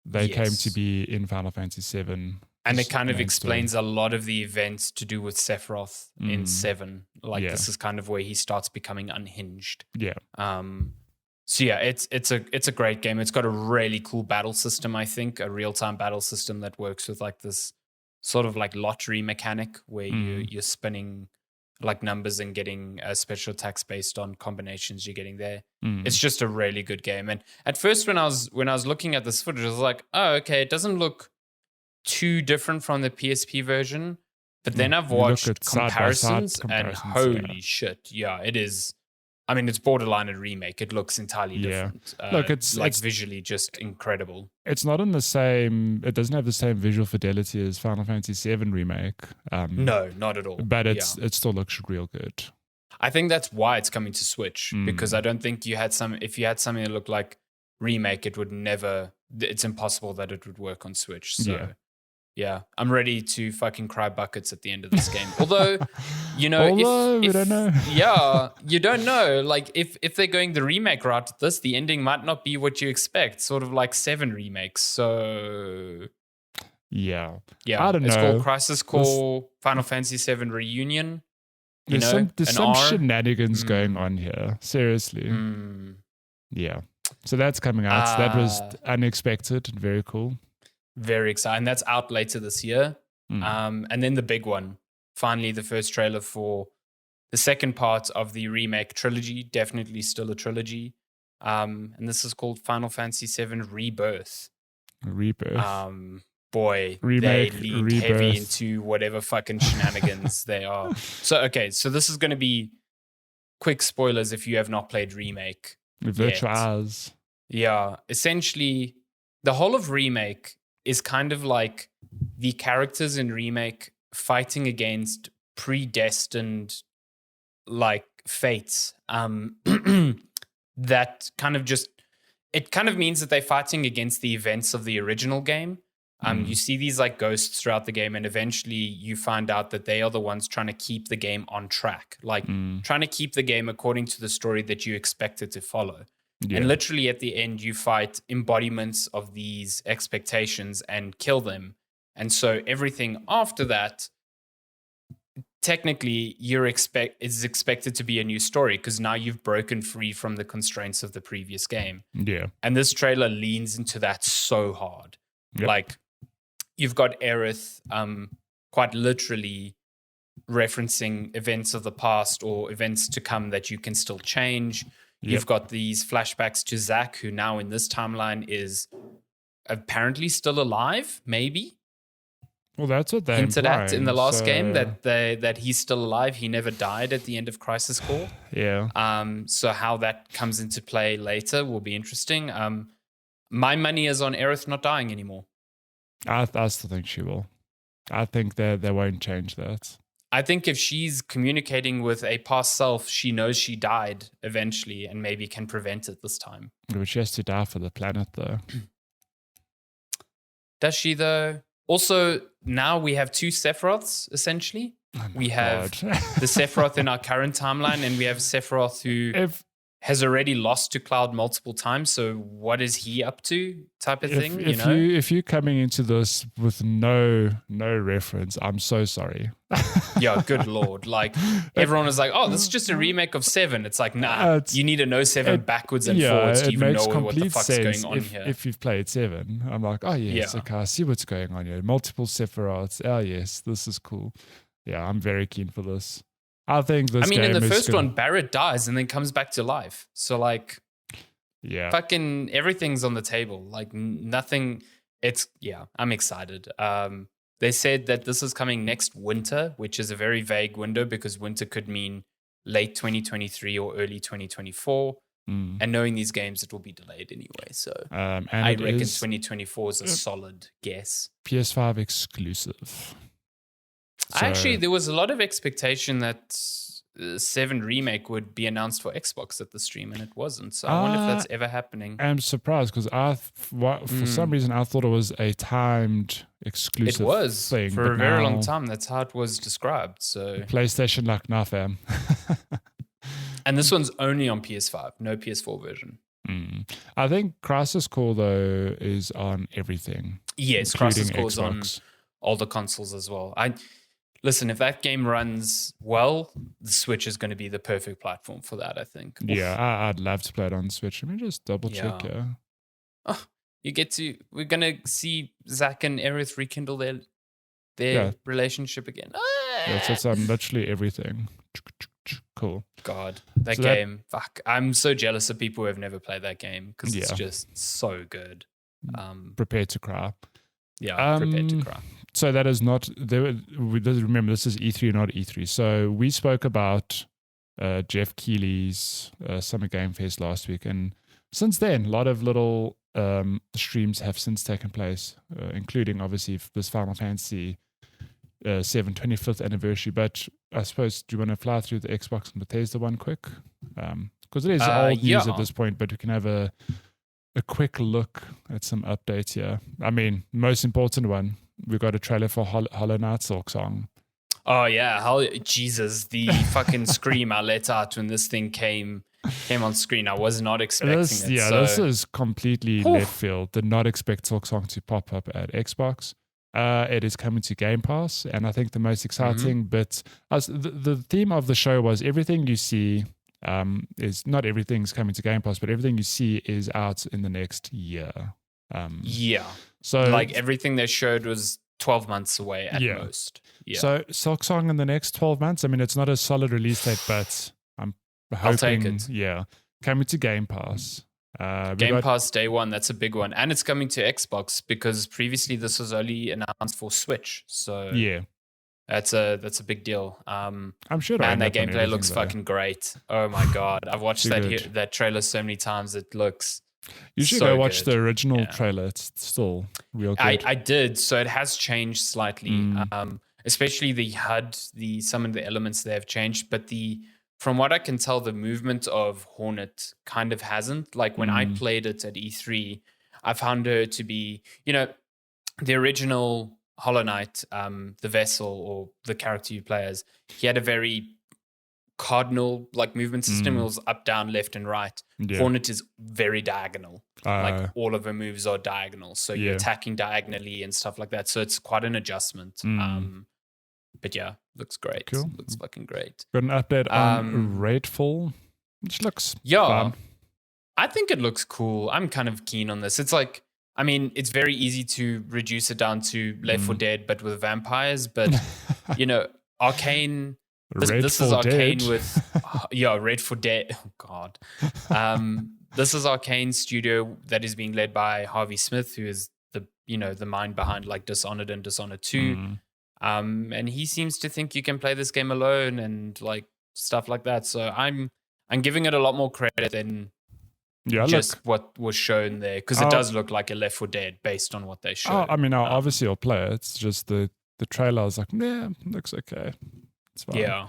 they came to be in Final Fantasy VII. And it kind of explains a lot of the events to do with Sephiroth in 7. Like this is kind of where he starts becoming unhinged. Yeah. So yeah, it's a great game. It's got a really cool battle system, I think, a real-time battle system that works with like this sort of like lottery mechanic where you're spinning like numbers and getting special attacks based on combinations you're getting there. It's just a really good game. And at first when I was looking at this footage, I was like, oh, okay, it doesn't look too different from the PSP version. But then I've watched comparisons and holy shit, yeah, it is. I mean, it's borderline a remake. It looks entirely different. Look, it's visually just incredible. It's not in the same. It doesn't have the same visual fidelity as Final Fantasy VII remake. No, not at all. But it still looks real good. I think that's why it's coming to Switch, because I don't think you had if you had something that looked like remake, it would never. It's impossible that it would work on Switch. So. Yeah, I'm ready to fucking cry buckets at the end of this game. Although, you know, we don't know. Yeah, you don't know. Like, if they're going the remake route with this, the ending might not be what you expect. Sort of like 7 remakes. So, yeah, I don't know. It's called Crisis Core Final Fantasy VII Reunion. There's some shenanigans going on here. Seriously. Yeah. So that's coming out. So that was unexpected and very cool. Very exciting. That's out later this year. And then the big one, finally the first trailer for the second part of the remake trilogy, definitely still a trilogy. And this is called Final Fantasy VII Rebirth. Boy, remake, they leaned heavy into whatever fucking shenanigans they are. So this is going to be quick spoilers if you have not played Remake. Virtuaz. Yeah, essentially the whole of Remake is kind of like the characters in Remake fighting against predestined like fates that kind of just, it kind of means that they're fighting against the events of the original game. You see these like ghosts throughout the game, and eventually you find out that they are the ones trying to keep the game on track, like trying to keep the game according to the story that you expect it to follow. Yeah. And literally at the end, you fight embodiments of these expectations and kill them. And so everything after that, technically, is expected to be a new story because now you've broken free from the constraints of the previous game. Yeah. And this trailer leans into that so hard. Yep. Like, you've got Aerith quite literally referencing events of the past or events to come that you can still change. You've got these flashbacks to Zack, who now in this timeline is apparently still alive, maybe. Well, that's what they hinted at in the last so... game, that he's still alive. He never died at the end of Crisis Core. Yeah. So how that comes into play later will be interesting. My money is on Aerith not dying anymore. I still think she will. I think they won't change that. I think if she's communicating with a past self, she knows she died eventually and maybe can prevent it this time. But she has to die for the planet, though. Does she, though? Also, now we have two Sephiroths, essentially. We have the Sephiroth in our current timeline, and we have Sephiroth who has already lost to Cloud multiple times. So what is he up to type of thing, If you're coming into this with no reference, I'm so sorry. Yeah, good Lord. Like, everyone was like, oh, this is just a remake of 7. It's like, nah, you need to know 7 backwards and forwards to even know what the fuck's going on here. If you've played 7, I'm like, oh, yes, okay, I see what's going on here. Multiple Sephiroths. Oh, yes, this is cool. Yeah, I'm very keen for this. I think this game in the first one, Barrett dies and then comes back to life. So, like, fucking everything's on the table. Like, nothing. I'm excited. They said that this is coming next winter, which is a very vague window because winter could mean late 2023 or early 2024. And knowing these games, it will be delayed anyway. So and I reckon 2024 is a solid guess. PS5 exclusive. Actually, there was a lot of expectation that 7 Remake would be announced for Xbox at the stream, and it wasn't. So I wonder if that's ever happening. I'm surprised because for some reason I thought it was a timed exclusive. It was thing, for a very long time. That's how it was described. So PlayStation, like, nah, fam. And this one's only on PS5, no PS4 version. I think Crisis Core, though, is on everything. Yes, Crisis Core is Xbox. on all the consoles as well. Listen, if that game runs well, the Switch is going to be the perfect platform for that, I think. Yeah, I'd love to play it on Switch. Let me just double check here. Oh, we're going to see Zack and Aerith rekindle their relationship again. It's on literally everything. Cool. God, that game, fuck. I'm so jealous of people who have never played that game because it's just so good. Prepared to cry. Yeah, prepared to cry. So that is not, remember, this is E3, not E3. So we spoke about Jeff Keighley's Summer Game Fest last week. And since then, a lot of little streams have since taken place, including, obviously, this Final Fantasy 7 25th anniversary. But I suppose, do you want to fly through the Xbox and Bethesda one quick? Because it is old news at this point, but we can have a quick look at some updates here. I mean, most important one, we got a trailer for Hollow Knight Silksong. Oh yeah, Jesus, the fucking scream I let out when this thing came on screen. I was not expecting it. Yeah, this is completely left field. Did not expect Silksong to pop up at Xbox. It is coming to Game Pass, and I think the most exciting bit, the theme of the show was everything you see is not everything's coming to Game Pass, but everything you see is out in the next year. So like everything they showed was 12 months away at most. Yeah. So Silksong in the next 12 months. I mean, it's not a solid release date, but I'm hoping. I'll take it. Yeah, coming to Game Pass. Game Pass day one. That's a big one, and it's coming to Xbox because previously this was only announced for Switch. So that's a big deal. I'm sure. And that gameplay looks fucking great. Oh my god, I've watched that trailer so many times. It looks. You should go watch the original trailer. It's still real good. I did. So it has changed slightly. Especially the HUD, some of the elements they have changed, but from what I can tell, the movement of Hornet kind of hasn't. Like when I played it at E3, I found her to be, the original Hollow Knight, the vessel or the character you play as, he had a very cardinal like movement system. It was up, down, left, and right. Yeah. Hornet is very diagonal. Like all of her moves are diagonal, so you're attacking diagonally and stuff like that. So it's quite an adjustment. But yeah, looks great. Cool. Looks fucking great. Got an update on Raidfall, which looks fun. I think it looks cool. I'm kind of keen on this. It's like, I mean, it's very easy to reduce it down to Left 4 Dead, but with vampires. But, you know, Arcane, this is Arcane Dead. with, Red 4 Dead. Oh, God. This is Arcane Studio that is being led by Harvey Smith, who is the mind behind like Dishonored and Dishonored 2. And he seems to think you can play this game alone and like stuff like that. So I'm giving it a lot more credit than what was shown there, because it does look like a Left 4 Dead based on what they showed. I mean, obviously I'll play it. It's just the trailer. I was like, yeah, looks okay. It's fine. Yeah,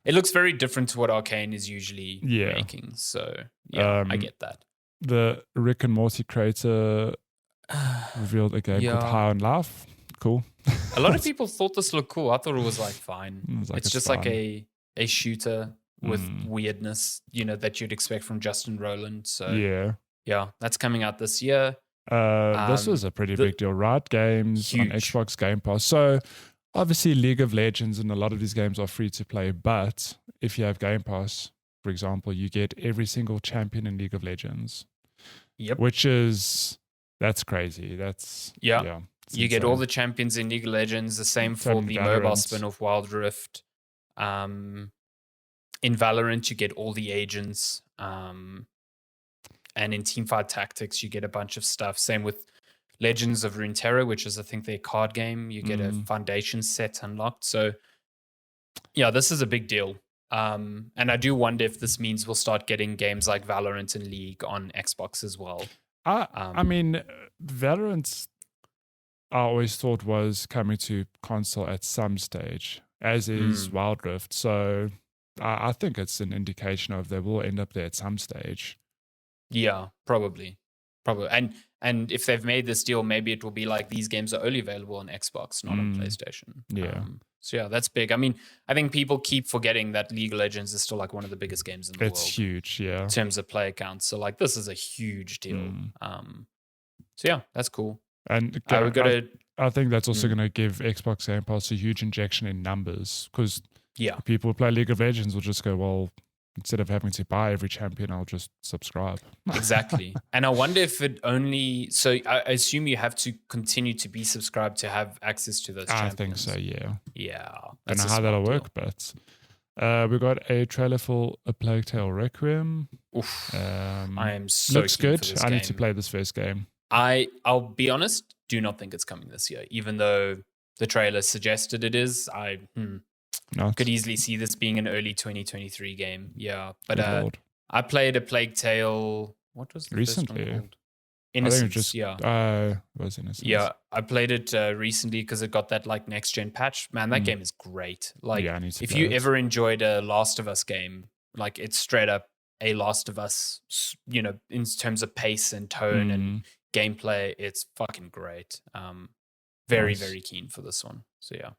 it looks very different to what Arcane is usually making. So yeah, I get that. The Rick and Morty creator revealed a game called High on Life. Cool. A lot of people thought this looked cool. I thought it was like fine. It's just fine. Like a shooter with weirdness, that you'd expect from Justin Roiland. So yeah, that's coming out this year. This was a pretty big deal. Riot Games on Xbox Game Pass. So obviously League of Legends and a lot of these games are free to play, but if you have Game Pass, for example, you get every single champion in League of Legends. Yep. That's crazy. That's you get all the champions in League of Legends. The same for the mobile spin-off Wild Rift. In Valorant, you get all the agents. And in Teamfight Tactics, you get a bunch of stuff. Same with Legends of Runeterra, which is, I think, their card game. You get a foundation set unlocked. So, yeah, this is a big deal. And I do wonder if this means we'll start getting games like Valorant and League on Xbox as well. I mean, Valorant, I always thought was coming to console at some stage, as is Wild Rift. So I think it's an indication of they will end up there at some stage. Yeah, probably. And if they've made this deal, maybe it will be like these games are only available on Xbox, not on PlayStation. Yeah. So yeah, that's big. I mean, I think people keep forgetting that League of Legends is still like one of the biggest games in the world. It's huge, yeah. In terms of player counts. So like this is a huge deal. So yeah, that's cool. And I think that's also going to give Xbox Game Pass a huge injection in numbers, because people who play League of Legends will just go, well, instead of having to buy every champion, I'll just subscribe. Exactly. And I wonder if it only... So I assume you have to continue to be subscribed to have access to those champions. I think so, yeah. Yeah. I don't know how that'll work, but... we got a trailer for A Plague Tale Requiem. Oof. I am so looks good. For this game. Need to play this first game. I'll be honest, do not think it's coming this year, even though the trailer suggested it is. I could easily see this being an early 2023 game. Yeah, but I played A Plague Tale. What was the recently? First one called? Innocence. Was Innocence. Yeah, I played it recently because it got that like next gen patch. Man, that game is great. Like, if you ever enjoyed a Last of Us game, like it's straight up a Last of Us. In terms of pace and tone and gameplay, it's fucking great. Very keen for this one. So yeah.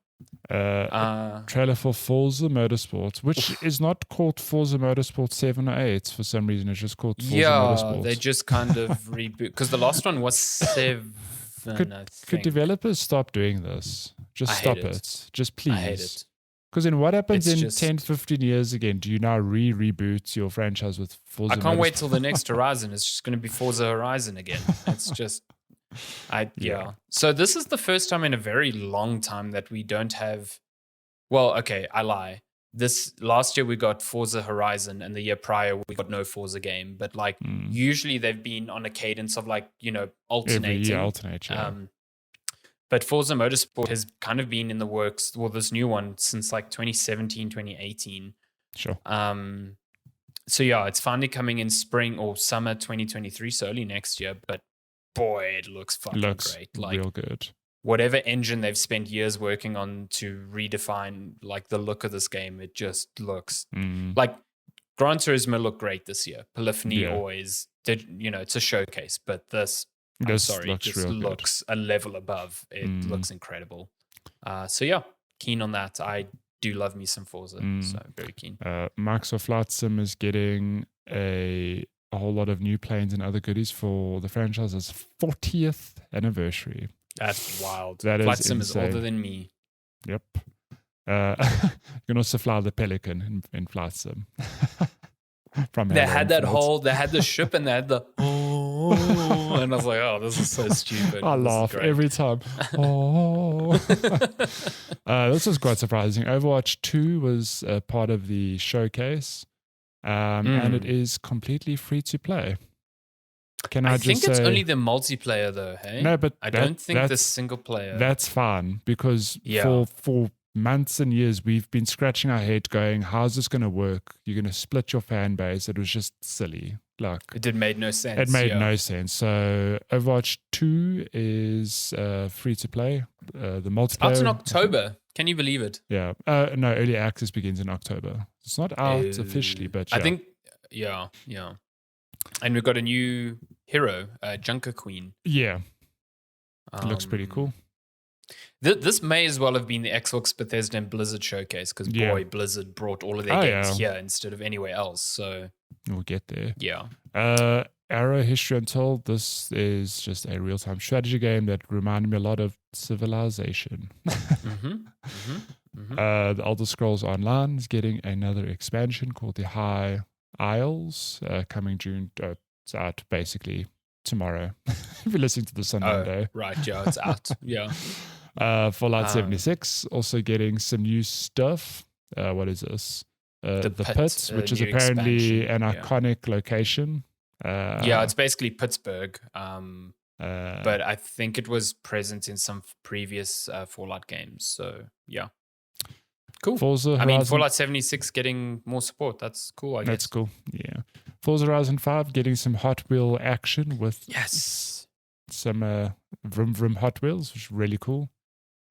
Trailer for Forza Motorsport, which is not called Forza Motorsport 7 or 8 for some reason. It's just called Forza Motorsport. They just kind of reboot, because the last one was 7. Could developers stop doing this? Just stop it. Just please. I hate it. Because then what happens in 10, 15 years again? Do you now reboot your franchise with Forza Motorsport? I can't wait till the next Horizon. It's just going to be Forza Horizon again. It's just... So this is the first time in a very long time that we don't have... Well, okay, I lie. Last year we got Forza Horizon, and the year prior we got no Forza game. But like usually they've been on a cadence of like, alternating. But Forza Motorsport has kind of been in the works, well, this new one, since like 2017, 2018. Sure. So yeah, it's finally coming in spring or summer 2023, so early next year. But boy, it looks fucking great. Like, real good. Whatever engine they've spent years working on to redefine like the look of this game, it just looks like Gran Turismo looked great this year. Polyphony always did, it's a showcase, but this I'm This sorry, looks just real good. looks a level above. It looks incredible. So yeah, keen on that. I do love me some Forza, so very keen. Microsoft Flight Sim is getting a whole lot of new planes and other goodies for the franchise's 40th anniversary. That's wild. That Flight is Sim is insane. older than me. Yep. You can also fly the Pelican in Flight Sim. They had that whole, they had the ship and they had the and I was like, oh, this is so stupid. I laugh every time. Oh. This was quite surprising. Overwatch 2 was part of the showcase, and it is completely free to play. I think it's only the multiplayer though, hey? No, but I don't think the single player. That's fine because for months and years we've been scratching our head going, how's this going to work? You're going to split your fan base. It was just silly. Like, it made no sense. It made no sense. So Overwatch 2 is free to play. The multiplayer. Out in October. Can you believe it? Yeah. No, early access begins in October. It's not out officially, but I think, yeah. And we've got a new hero, Junker Queen. Yeah. It looks pretty cool. This may as well have been the Xbox, Bethesda, and Blizzard showcase because boy, Blizzard brought all of their games here instead of anywhere else. So we'll get there. Yeah. Arrow History Untold. This is just a real-time strategy game that reminded me a lot of Civilization. The Elder Scrolls Online is getting another expansion called the High Isles, coming June. It's out basically tomorrow. If you're listening to this on Monday. Right, yeah, it's out. Yeah. Fallout 76 also getting some new stuff. What is this? The Pit, which is apparently an iconic location. It's basically Pittsburgh. But I think it was present in some previous Fallout games. So, yeah. Cool. Fallout 76 getting more support. That's cool, I guess. That's cool, yeah. Forza Horizon 5 getting some Hot Wheel action with some vroom vroom Hot Wheels, which is really cool.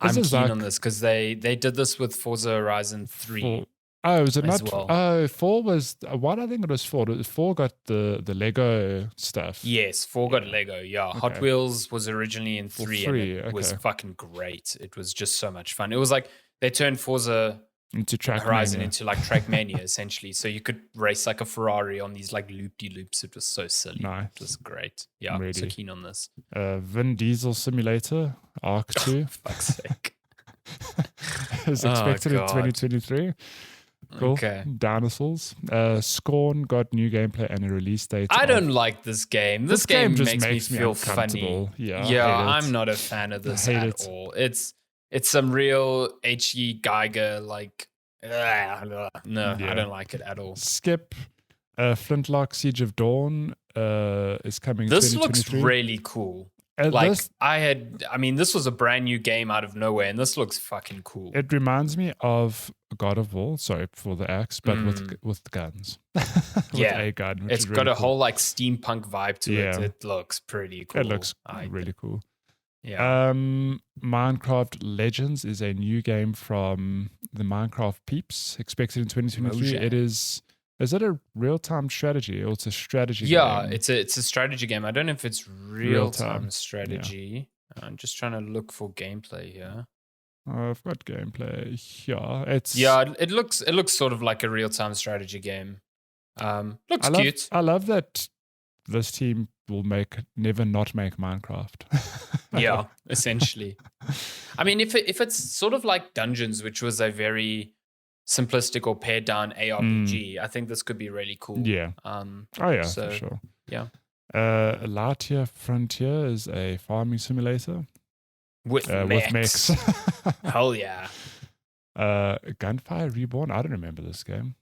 I'm keen on this because they did this with Forza Horizon 3. Was it not? Well. 4 was what I think it was 4. 4 got the Lego stuff. Yes, 4 got Lego. Yeah, okay. Hot Wheels was originally in 3, and it was fucking great. It was just so much fun. It was like they turned Forza Horizon into like Trackmania essentially. So you could race like a Ferrari on these like loop-de-loops. It was so silly. Nice. It was great. Yeah, I'm so keen on this. Vin Diesel Simulator Arc 2. Fuck's sake. Is expected in 2023. Cool. Okay. Dinosaurs. Scorn got new gameplay and a release date. I don't like this game. This game just makes me feel funny. Yeah, I'm not a fan of this at all. It's some real H.E. Geiger like. No, I don't like it at all. Skip. Flintlock Siege of Dawn is coming. This looks really cool. This was a brand new game out of nowhere, and this looks fucking cool. It reminds me of God of War, sorry for the axe, but with guns. With a gun. It's got really a whole like steampunk vibe to it. It looks pretty cool. It looks really cool. Yeah. Minecraft Legends is a new game from the Minecraft peeps, expected in 2023. It is. Is it a real-time strategy or it's a strategy game? Yeah, it's a strategy game. I don't know if it's real-time strategy. Yeah. I'm just trying to look for gameplay here. I've got gameplay here. It looks sort of like a real-time strategy game. Looks cute. I love that this team will never not make Minecraft. Yeah, essentially. I mean, if it's sort of like Dungeons, which was a very simplistic or pared down ARPG, I think this could be really cool. Yeah. For sure. Yeah. Latia Frontier is a farming simulator. With mechs. Hell yeah. Gunfire Reborn. I don't remember this game.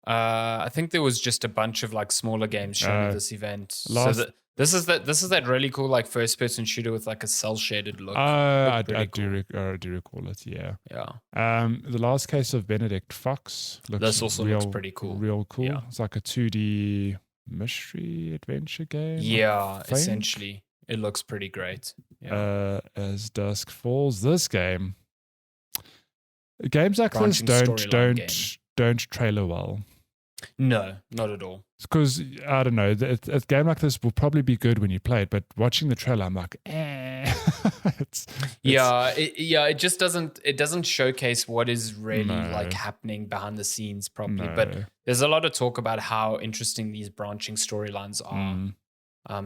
I think there was just a bunch of like smaller games shown at this event. This is that really cool like first person shooter with like a cell shaded look. I do recall it. Yeah. The Last Case of Benedict Fox. Looks pretty cool. Real cool. Yeah. It's like a 2D mystery adventure game. Yeah, essentially, it looks pretty great. Yeah. As Dusk Falls, this game. Games like this don't trailer well. No, not at all. Because, I don't know, a game like this will probably be good when you play it, but watching the trailer, I'm like, it just doesn't showcase what is really like happening behind the scenes properly. No. But there's a lot of talk about how interesting these branching storylines are.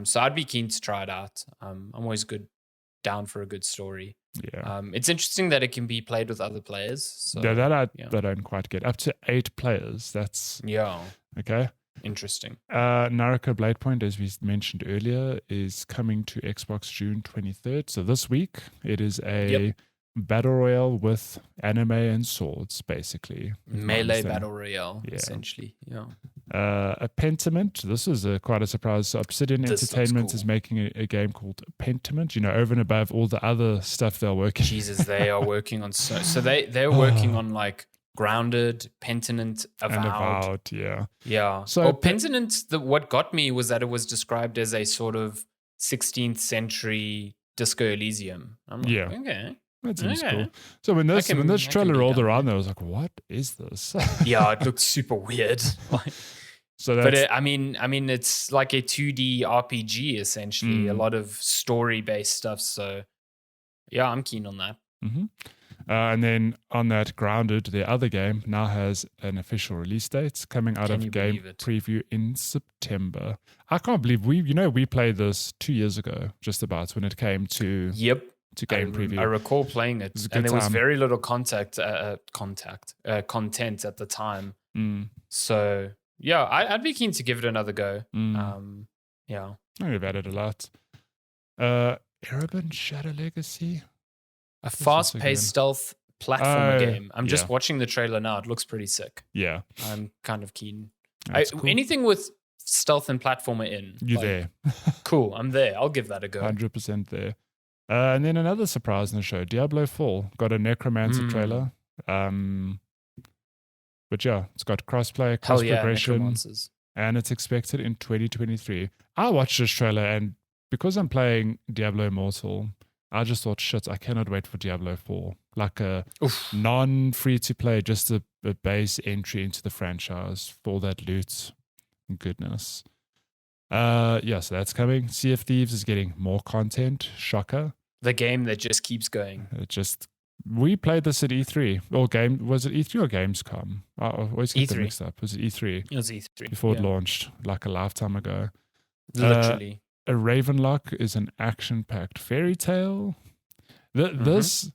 So I'd be keen to try it out. I'm always down for a good story. Yeah. It's interesting that it can be played with other players. So that I don't quite get. Up to 8 players. That's okay. Interesting. Naruto Blade Point, as we mentioned earlier, is coming to Xbox June 23rd. So this week, it is a battle royale with anime and swords, basically. Melee battle royale, essentially. Yeah. A Pentiment. This is quite a surprise. So Obsidian Entertainment is making a game called Pentiment. Over and above all the other stuff they're working. Jesus, they are working on so they're working on like Grounded, Pentiment, Avowed. Yeah. So Pentiment, what got me was that it was described as a sort of 16th century Disco Elysium. I'm like, okay. That seems cool. So when this trailer rolled around, I was like, "What is this?" Yeah, it looked super weird. I mean, it's like a 2D RPG essentially, a lot of story-based stuff. So, yeah, I'm keen on that. Mm-hmm. And then on that, Grounded, the other game, now has an official release date coming out of game preview in September. I can't believe we played this 2 years ago, just about when it came to to game preview. I recall playing it, and there was very little content at the time. So yeah, I'd be keen to give it another go. Yeah, I've added a lot. Erebin Shadow Legacy, a fast-paced stealth platformer game. I'm just watching the trailer now. It looks pretty sick. Yeah, I'm kind of keen. Cool. Anything with stealth and platformer in, there. Cool, I'm there. I'll give that a go. 100% there. And then another surprise in the show, Diablo 4 got a Necromancer trailer. But yeah, it's got crossplay, cross progression, and it's expected in 2023. I watched this trailer, and because I'm playing Diablo Immortal, I just thought, shit, I cannot wait for Diablo 4. Like a non-free-to-play, just a base entry into the franchise for all that loot. Goodness. So that's coming. Sea of Thieves is getting more content. Shocker. The game that just keeps going. We played this at E3. Was it E3 or Gamescom? I always get them mixed up. Was it E3? It was E3. Before it launched, like a lifetime ago. Literally. A Ravenlock is an action-packed fairy tale. This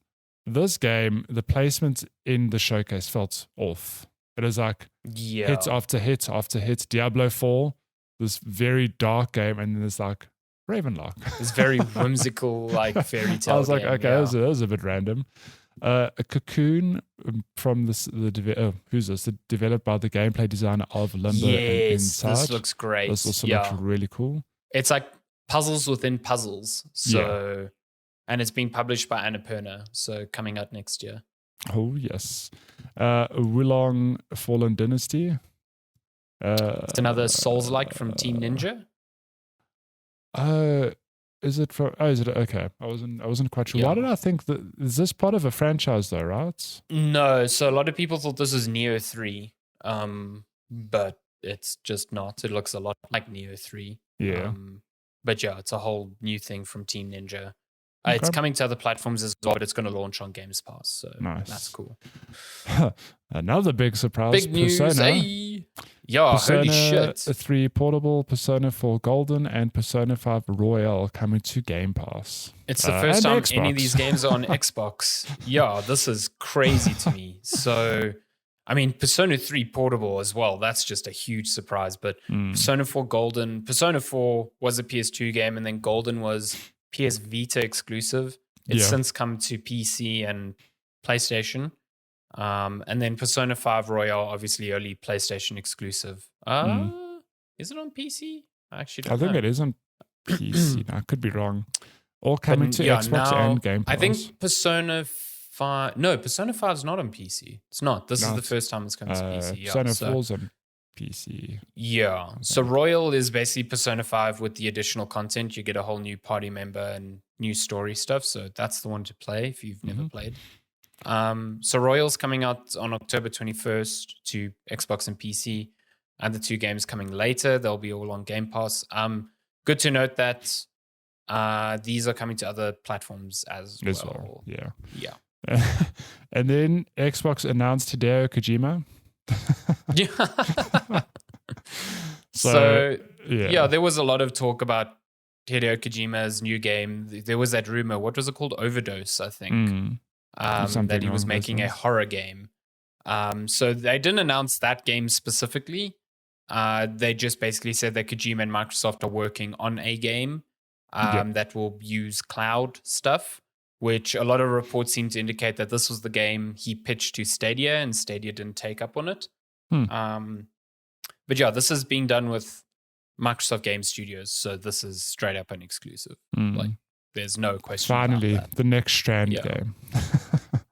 game, the placement in the showcase felt off. It is like hit after hit after hit. Diablo 4, this very dark game, and then there's like Ravenlock. It's very whimsical, like fairy tale. I was like, okay, that was a bit random. A Cocoon from who's this? Developed by the gameplay designer of Limbo and Inside. This looks great. This also looks really cool. It's like puzzles within puzzles. So, and it's being published by Annapurna. So coming out next year. Oh yes, Wulong Fallen Dynasty. It's another Souls-like from Team Ninja. Is it from? Oh, is it okay? I wasn't quite sure. Yeah. Why did I think that? Is this part of a franchise though? Right? No. So a lot of people thought this was Neo 3, but it's just not. It looks a lot like Neo 3. Yeah. But yeah, it's a whole new thing from Team Ninja. It's coming to other platforms as well, but it's going to launch on Games Pass. So nice. That's cool. Another big surprise. Big news. Persona. Hey. Yeah, Persona holy shit. 3 Portable, Persona 4 Golden, and Persona 5 Royal coming to Game Pass. It's the first time Xbox. any of these games are on Xbox. Yeah, this is crazy to me. So, I mean, Persona 3 Portable as well. That's just a huge surprise. But Persona 4 Golden, Persona 4 was a PS2 game, and then Golden was PS Vita exclusive. It's since come to PC and PlayStation. And then Persona 5 Royal, obviously only PlayStation exclusive. Is it on PC? I think it is on PC. I could be wrong. All coming to Xbox and Game Pass. I think Persona 5... No, Persona 5 is not on PC. It's not. This is the first time it's coming to PC. Persona 4 is on PC. Yeah. Okay. So Royal is basically Persona 5 with the additional content. You get a whole new party member and new story stuff. So that's the one to play if you've never played. So Royal's coming out on October 21st to Xbox and PC. and the 2 games coming later. They'll be all on Game Pass. Good to note that these are coming to other platforms as well. Yeah. And then Xbox announced Hideo Kojima. So there was a lot of talk about Hideo Kojima's new game. There was that rumor. What was it called? Overdose, I think. That he was making a horror game. So they didn't announce that game specifically. They just basically said that Kojima and Microsoft are working on a game that will use cloud stuff, which a lot of reports seem to indicate that this was the game he pitched to Stadia, and Stadia didn't take up on it. But yeah, this is being done with Microsoft Game Studios, so this is straight up an exclusive. Like, there's no question. Finally, about that. The next Strand game.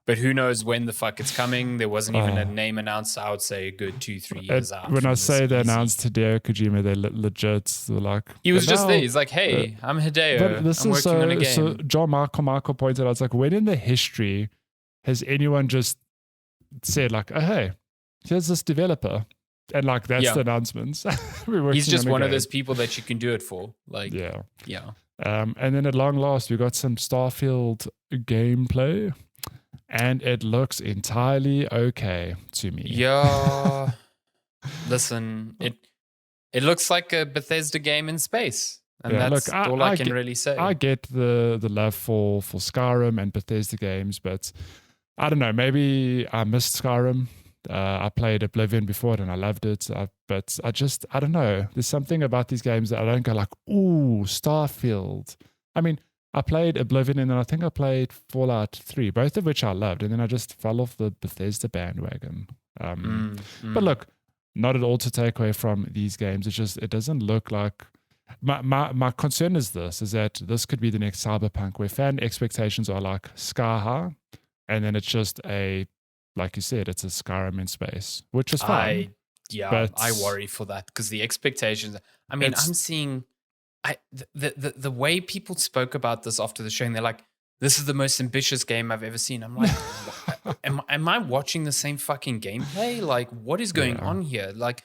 But who knows when the fuck it's coming? There wasn't even a name announced. I would say a good 2-3 years out. When I say they announced Hideo Kojima, they legit were like... He was just there. He's like, hey, I'm Hideo. I'm working on a game. So John Michael pointed out, it's like, when in the history has anyone just said like, oh, hey, here's this developer? And like, that's the announcements. He's just one of those people that you can do it for. Like, yeah. And then at long last, we got some Starfield gameplay. And it looks entirely okay to me. Yeah. Listen, it looks like a Bethesda game in space. And that's all I can really say. I get the love for Skyrim and Bethesda games, but I don't know. Maybe I missed Skyrim. I played Oblivion before it and I loved it. But I don't know. There's something about these games that I don't go like, ooh, Starfield. I mean, I played Oblivion and then I think I played Fallout 3, both of which I loved. And then I just fell off the Bethesda bandwagon. But look, not at all to take away from these games. It's just, it doesn't look like... My concern is that this could be the next Cyberpunk, where fan expectations are like sky high. And then it's just like you said, it's a Skyrim in space, which is fine. I worry for that because the expectations... I mean, I'm seeing... The way people spoke about this after the show, and they're like, this is the most ambitious game I've ever seen. I'm like, am I watching the same fucking gameplay? Like, what is going on here? Like,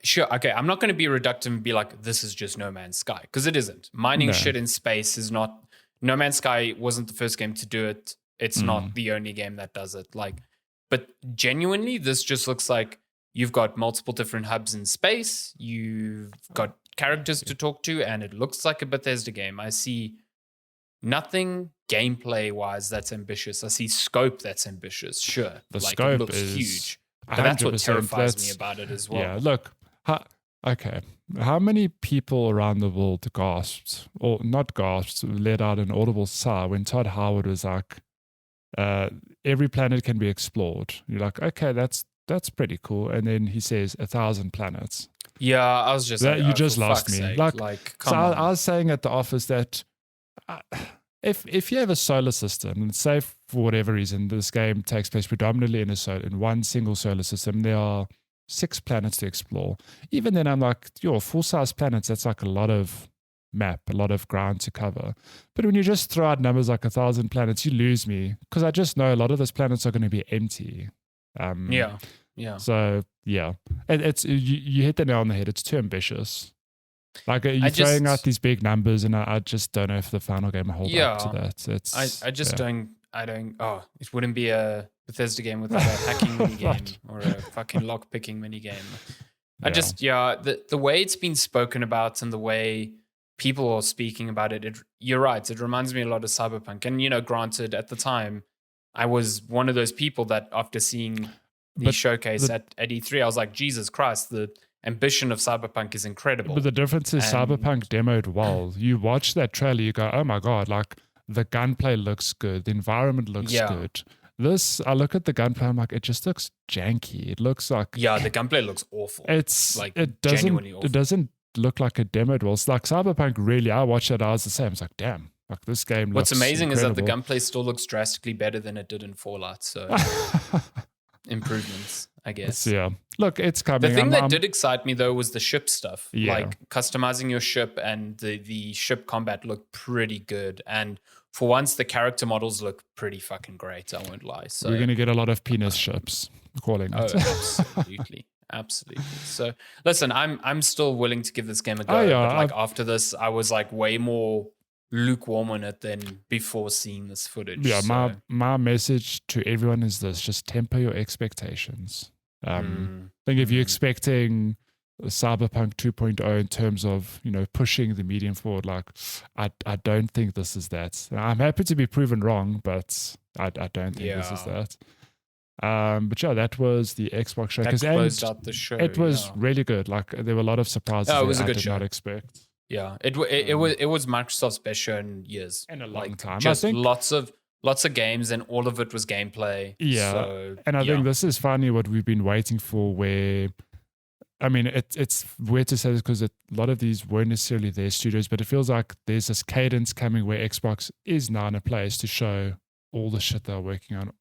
sure, okay, I'm not going to be reductive and be like, this is just No Man's Sky, because it isn't. Mining shit in space is not... No Man's Sky wasn't the first game to do it. It's not the only game that does it. Like, but genuinely, this just looks like you've got multiple different hubs in space. You've got characters to talk to, and it looks like a Bethesda game. I see nothing gameplay-wise that's ambitious. I see scope that's ambitious. Sure, the like, scope it looks is huge. But that's what terrifies me about it as well. Yeah, look, how many people around the world gasped, or not gasped, let out an audible sigh when Todd Howard was like, every planet can be explored. You're like, okay, that's pretty cool. And then he says 1,000 planets. Yeah, I was just you just lost me. Sake. Like come on. on. I was saying at the office that if you have a solar system, and say for whatever reason this game takes place predominantly in one single solar system, there are 6 planets to explore. Even then, I'm like, full-size planets. That's like a lot of map, a lot of ground to cover. But when you just throw out numbers like 1,000 planets, you lose me because I just know a lot of those planets are going to be empty. Yeah. So yeah, it's you hit the nail on the head. It's too ambitious. Like you're throwing out these big numbers, and I just don't know if the final game will hold up to that. It's I just don't. Oh, it wouldn't be a Bethesda game without a hacking mini game or a fucking lock picking mini game. The way it's been spoken about and the way people are speaking about it, you're right. It reminds me a lot of Cyberpunk. And granted, at the time, I was one of those people that after seeing the showcase at E3, I was like, Jesus Christ, the ambition of Cyberpunk is incredible. But the difference is Cyberpunk demoed well. You watch that trailer, you go, oh my God, like the gunplay looks good. The environment looks good. This, I look at the gunplay, I'm like, it just looks janky. It looks like... Yeah, the gunplay looks awful. It's like genuinely awful. It doesn't look like a demoed well. It's like Cyberpunk really, I watched it, I was the same. I was like, damn, like this game looks What's amazing incredible. is that the gunplay still looks drastically better than it did in Fallout, so... improvements, I guess. Look, it's coming. The thing that did excite me though was the ship stuff. Yeah. Like customizing your ship, and the ship combat looked pretty good. And for once, the character models look pretty fucking great. I won't lie. So we're gonna get a lot of penis ships. Calling it. Absolutely. Absolutely. So listen, I'm still willing to give this game a go. Oh, yeah, but like after this, I was like way more lukewarm on it than before seeing this footage. Yeah, so, my message to everyone is this: just temper your expectations. I think if you're expecting Cyberpunk 2.0 in terms of, you know, pushing the medium forward, like I don't think this is that. I'm happy to be proven wrong, but I don't think this is that. But yeah, that was the Xbox showcase. That closed out the show. It was really good. Like there were a lot of surprises it was a I good did show. not expect. Yeah, it was Microsoft's best show in years. In a long time. Just I think lots of games, and all of it was gameplay. Yeah, so, and I think this is finally what we've been waiting for. Where, I mean, it's weird to say this because a lot of these weren't necessarily their studios, but it feels like there's this cadence coming where Xbox is now in a place to show all the shit they're working on.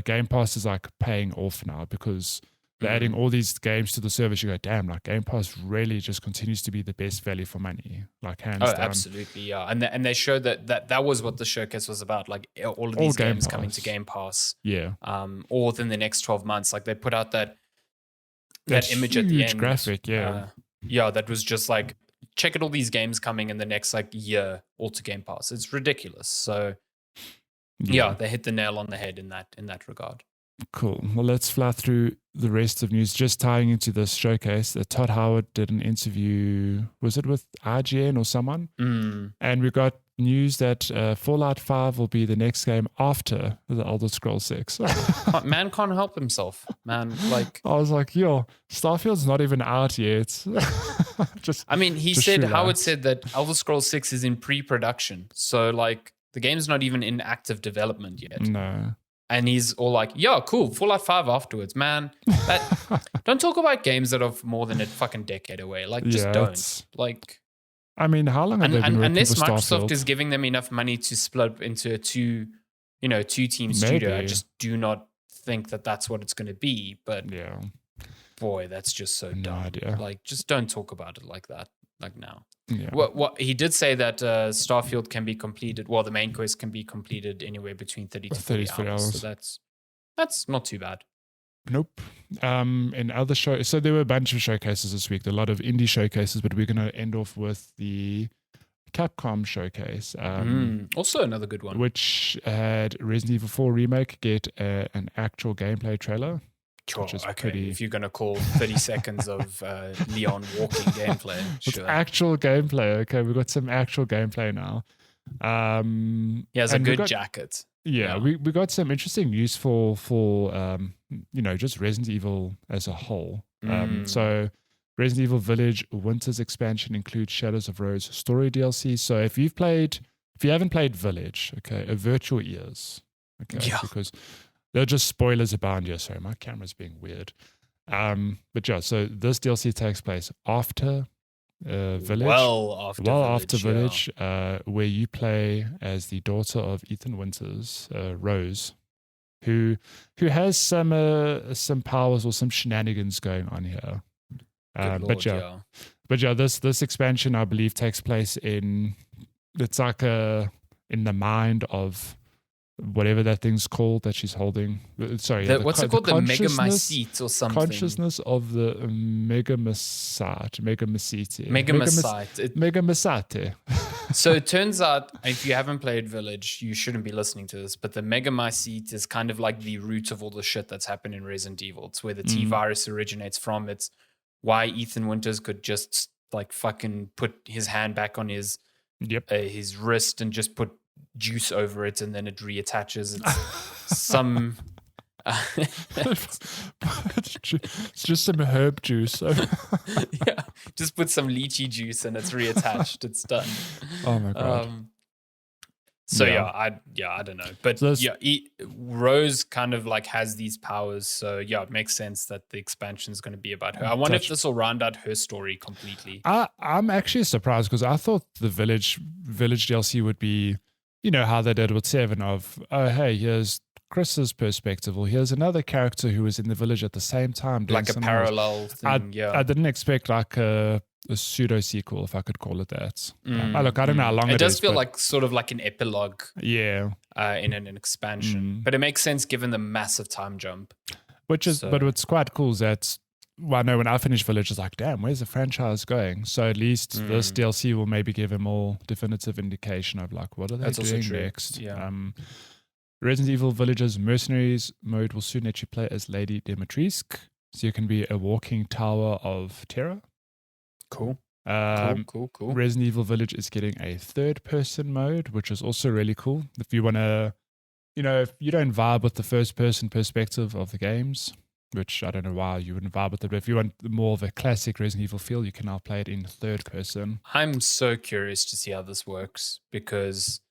Game Pass is like paying off now because they're adding all these games to the service. You go, damn, like Game Pass really just continues to be the best value for money, like hands down. Absolutely, yeah. And they showed that was what the showcase was about. Like all of these games coming to Game Pass. Yeah. All within the next 12 months. Like they put out that image at the end. Graphic, yeah. That was just like, check out all these games coming in the next like year all to Game Pass. It's ridiculous. So yeah, they hit the nail on the head in that regard. Cool. Well, let's fly through the rest of news. Just tying into this showcase, Todd Howard did an interview, was it with IGN or someone? And we got news that Fallout 5 will be the next game after The Elder Scrolls 6. Man can't help himself, man. Like I was like, yo, Starfield's not even out yet. Howard said that Elder Scrolls 6 is in pre-production. So like the game's not even in active development yet. No. And he's all like, yeah, cool, Fallout 5 afterwards, man. Don't talk about games that are more than a fucking decade away. Like, just don't. Like, I mean, how long have they been working unless for Microsoft Starfield? is giving them enough money to split into a two-team studio, I just do not think that that's what it's going to be. But yeah, boy, that's just so dumb. Idea. Like, just don't talk about it like that. Like now. Yeah. What he did say that Starfield can be completed. Well, the main quest can be completed anywhere between 30 to 40 hours. So that's not too bad. Nope. In other shows, so there were a bunch of showcases this week. A lot of indie showcases, but we're going to end off with the Capcom showcase. Also another good one, which had Resident Evil 4 remake get an actual gameplay trailer. Pretty... If you're going to call 30 seconds of Leon walking gameplay, it's actual gameplay. Okay, we've got some actual gameplay now. He has a good jacket. Yeah, we got some interesting news for just Resident Evil as a whole. So Resident Evil Village Winter's expansion includes Shadows of Rose story DLC. So if you haven't played Village, okay, avert your ears. Okay, because they're just spoilers abound here. Sorry, my camera's being weird. But yeah, so this DLC takes place after Village. Well after Village, where you play as the daughter of Ethan Winters, Rose, who has some powers or some shenanigans going on here. But this expansion, I believe, takes place in the mind of whatever that thing's called that she's holding. Sorry, what's it called? The Megamycete or something. Consciousness of the Megamycete. So it turns out, if you haven't played Village, you shouldn't be listening to this, but the Megamycete is kind of like the root of all the shit that's happened in Resident Evil. It's where the T-virus originates from. It's why Ethan Winters could just like fucking put his hand back on his wrist and just put juice over it, and then it reattaches. It's some it's just some herb juice. Just put some lychee juice and it's reattached. It's done. Oh my god. I don't know, but Rose kind of like has these powers, so it makes sense that the expansion is going to be about her. I wonder if this will round out her story completely. I'm actually surprised because I thought the Village DLC would be, how they did with 7 of, oh, hey, here's Chris's perspective, or here's another character who was in the village at the same time. Like a parallel thing, I didn't expect like a pseudo sequel, if I could call it that. I don't know how long it is. It does feel like sort of like an epilogue. Yeah. In an expansion. But it makes sense given the massive time jump. But what's quite cool is that well, no, when I finished Village, I was like, damn, where's the franchise going? So at least this DLC will maybe give a more definitive indication of like, what are they doing next? Yeah. Resident Evil Village's Mercenaries mode will soon let you play as Lady Dimitrescu, so you can be a walking tower of terror. Cool. Cool. Resident Evil Village is getting a third-person mode, which is also really cool. If you want to, if you don't vibe with the first-person perspective of the games, which I don't know why you wouldn't vibe with it, but if you want more of a classic Resident Evil feel, you can now play it in third person. I'm so curious to see how this works because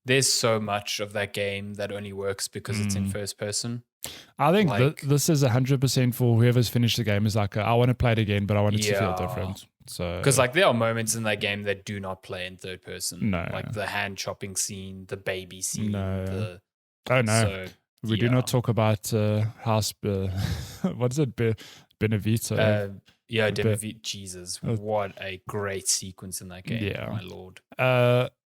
there's so much of that game that only works because it's in first person. I think this is 100% for whoever's finished the game is like, I want to play it again, but I want it to feel different. So because there are moments in that game that do not play in third person. No. Like the hand chopping scene, the baby scene. No. Oh, no. So, we do not talk about House, what is it, Benevito? Benevito. Jesus, what a great sequence in that game. Yeah. My lord.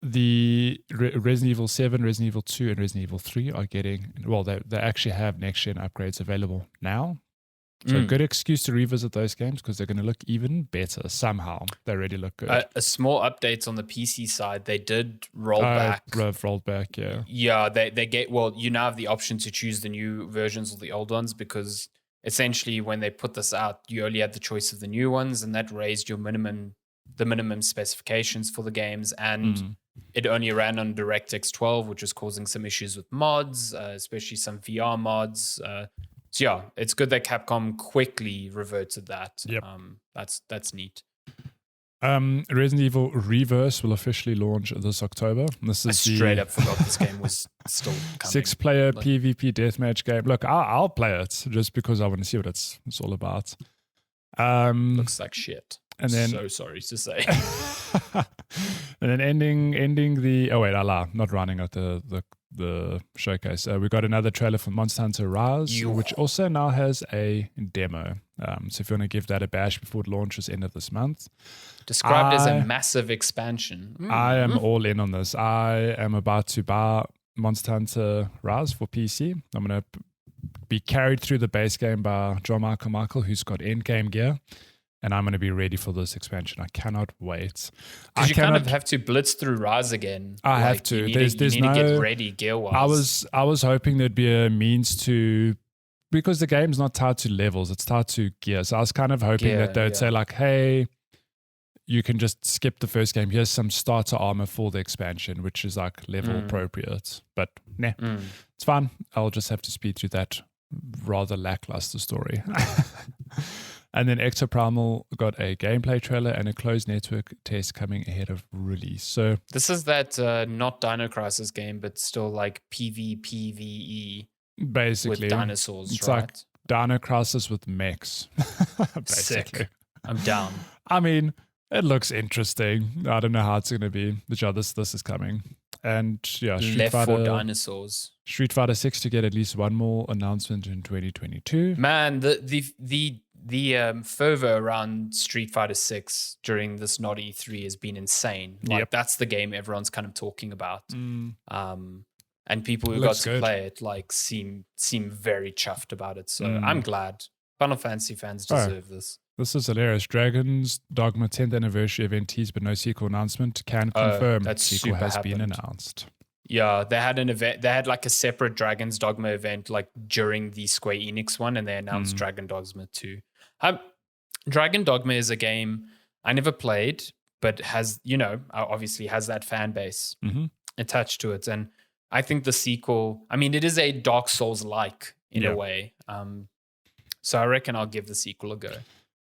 The Resident Evil 7, Resident Evil 2, and Resident Evil 3 are getting, they actually have next-gen upgrades available now. So a good excuse to revisit those games because they're going to look even better somehow. They already look good. A small update on the PC side. They did roll back. Rolled back, yeah. Yeah, they get, you now have the option to choose the new versions or the old ones because essentially when they put this out, you only had the choice of the new ones and that raised your minimum specifications for the games and it only ran on DirectX 12, which was causing some issues with mods, especially some VR mods. So yeah, it's good that Capcom quickly reverted that. Yep. That's neat. Resident Evil Reverse will officially launch this October. This is I straight up forgot this game was still coming. 6-player PvP deathmatch game. Look, I'll play it just because I want to see what it's all about. Looks like shit. And then, so sorry to say. and then ending the. Oh wait, I lie. Not running at the showcase. We got another trailer for Monster Hunter Rise, which also now has a demo. So if you want to give that a bash before it launches end of this month. Described as a massive expansion. I am all in on this. I am about to buy Monster Hunter Rise for PC. I'm going to be carried through the base game by John Michael, who's got endgame gear. And I'm going to be ready for this expansion. I cannot wait. Because you kind of have to blitz through Rise again. I have to. You need to get ready gear-wise. I was hoping there'd be a means to, because the game's not tied to levels, it's tied to gear. So I was kind of hoping that they'd say like, hey, you can just skip the first game. Here's some starter armor for the expansion, which is like level appropriate. But nah, it's fine. I'll just have to speed through that rather lackluster story. And then Exoprimal got a gameplay trailer and a closed network test coming ahead of release. So this is that not Dino Crisis game, but still like PvPvE. Basically. With dinosaurs, it's right? Like Dino Crisis with mechs. Sick. I'm down. I mean, it looks interesting. I don't know how it's going to be. But yeah, this is coming. And yeah, Street Fighter dinosaurs. Street Fighter 6 to get at least one more announcement in 2022. Man, the fervor around Street Fighter 6 during this not E3 has been insane. Like that's the game everyone's kind of talking about. And people who got to play it like seem very chuffed about it. So I'm glad. Final Fantasy fans deserve this. This is hilarious. Dragon's Dogma 10th anniversary event teased, but no sequel announcement. Can confirm that sequel has been announced. Yeah, they had an event. They had like a separate Dragon's Dogma event like during the Square Enix one, and they announced Dragon Dogma 2. Dragon Dogma is a game I never played, but has, obviously has that fan base attached to it. And I think the sequel, it is a Dark Souls-like in a way. So I reckon I'll give the sequel a go.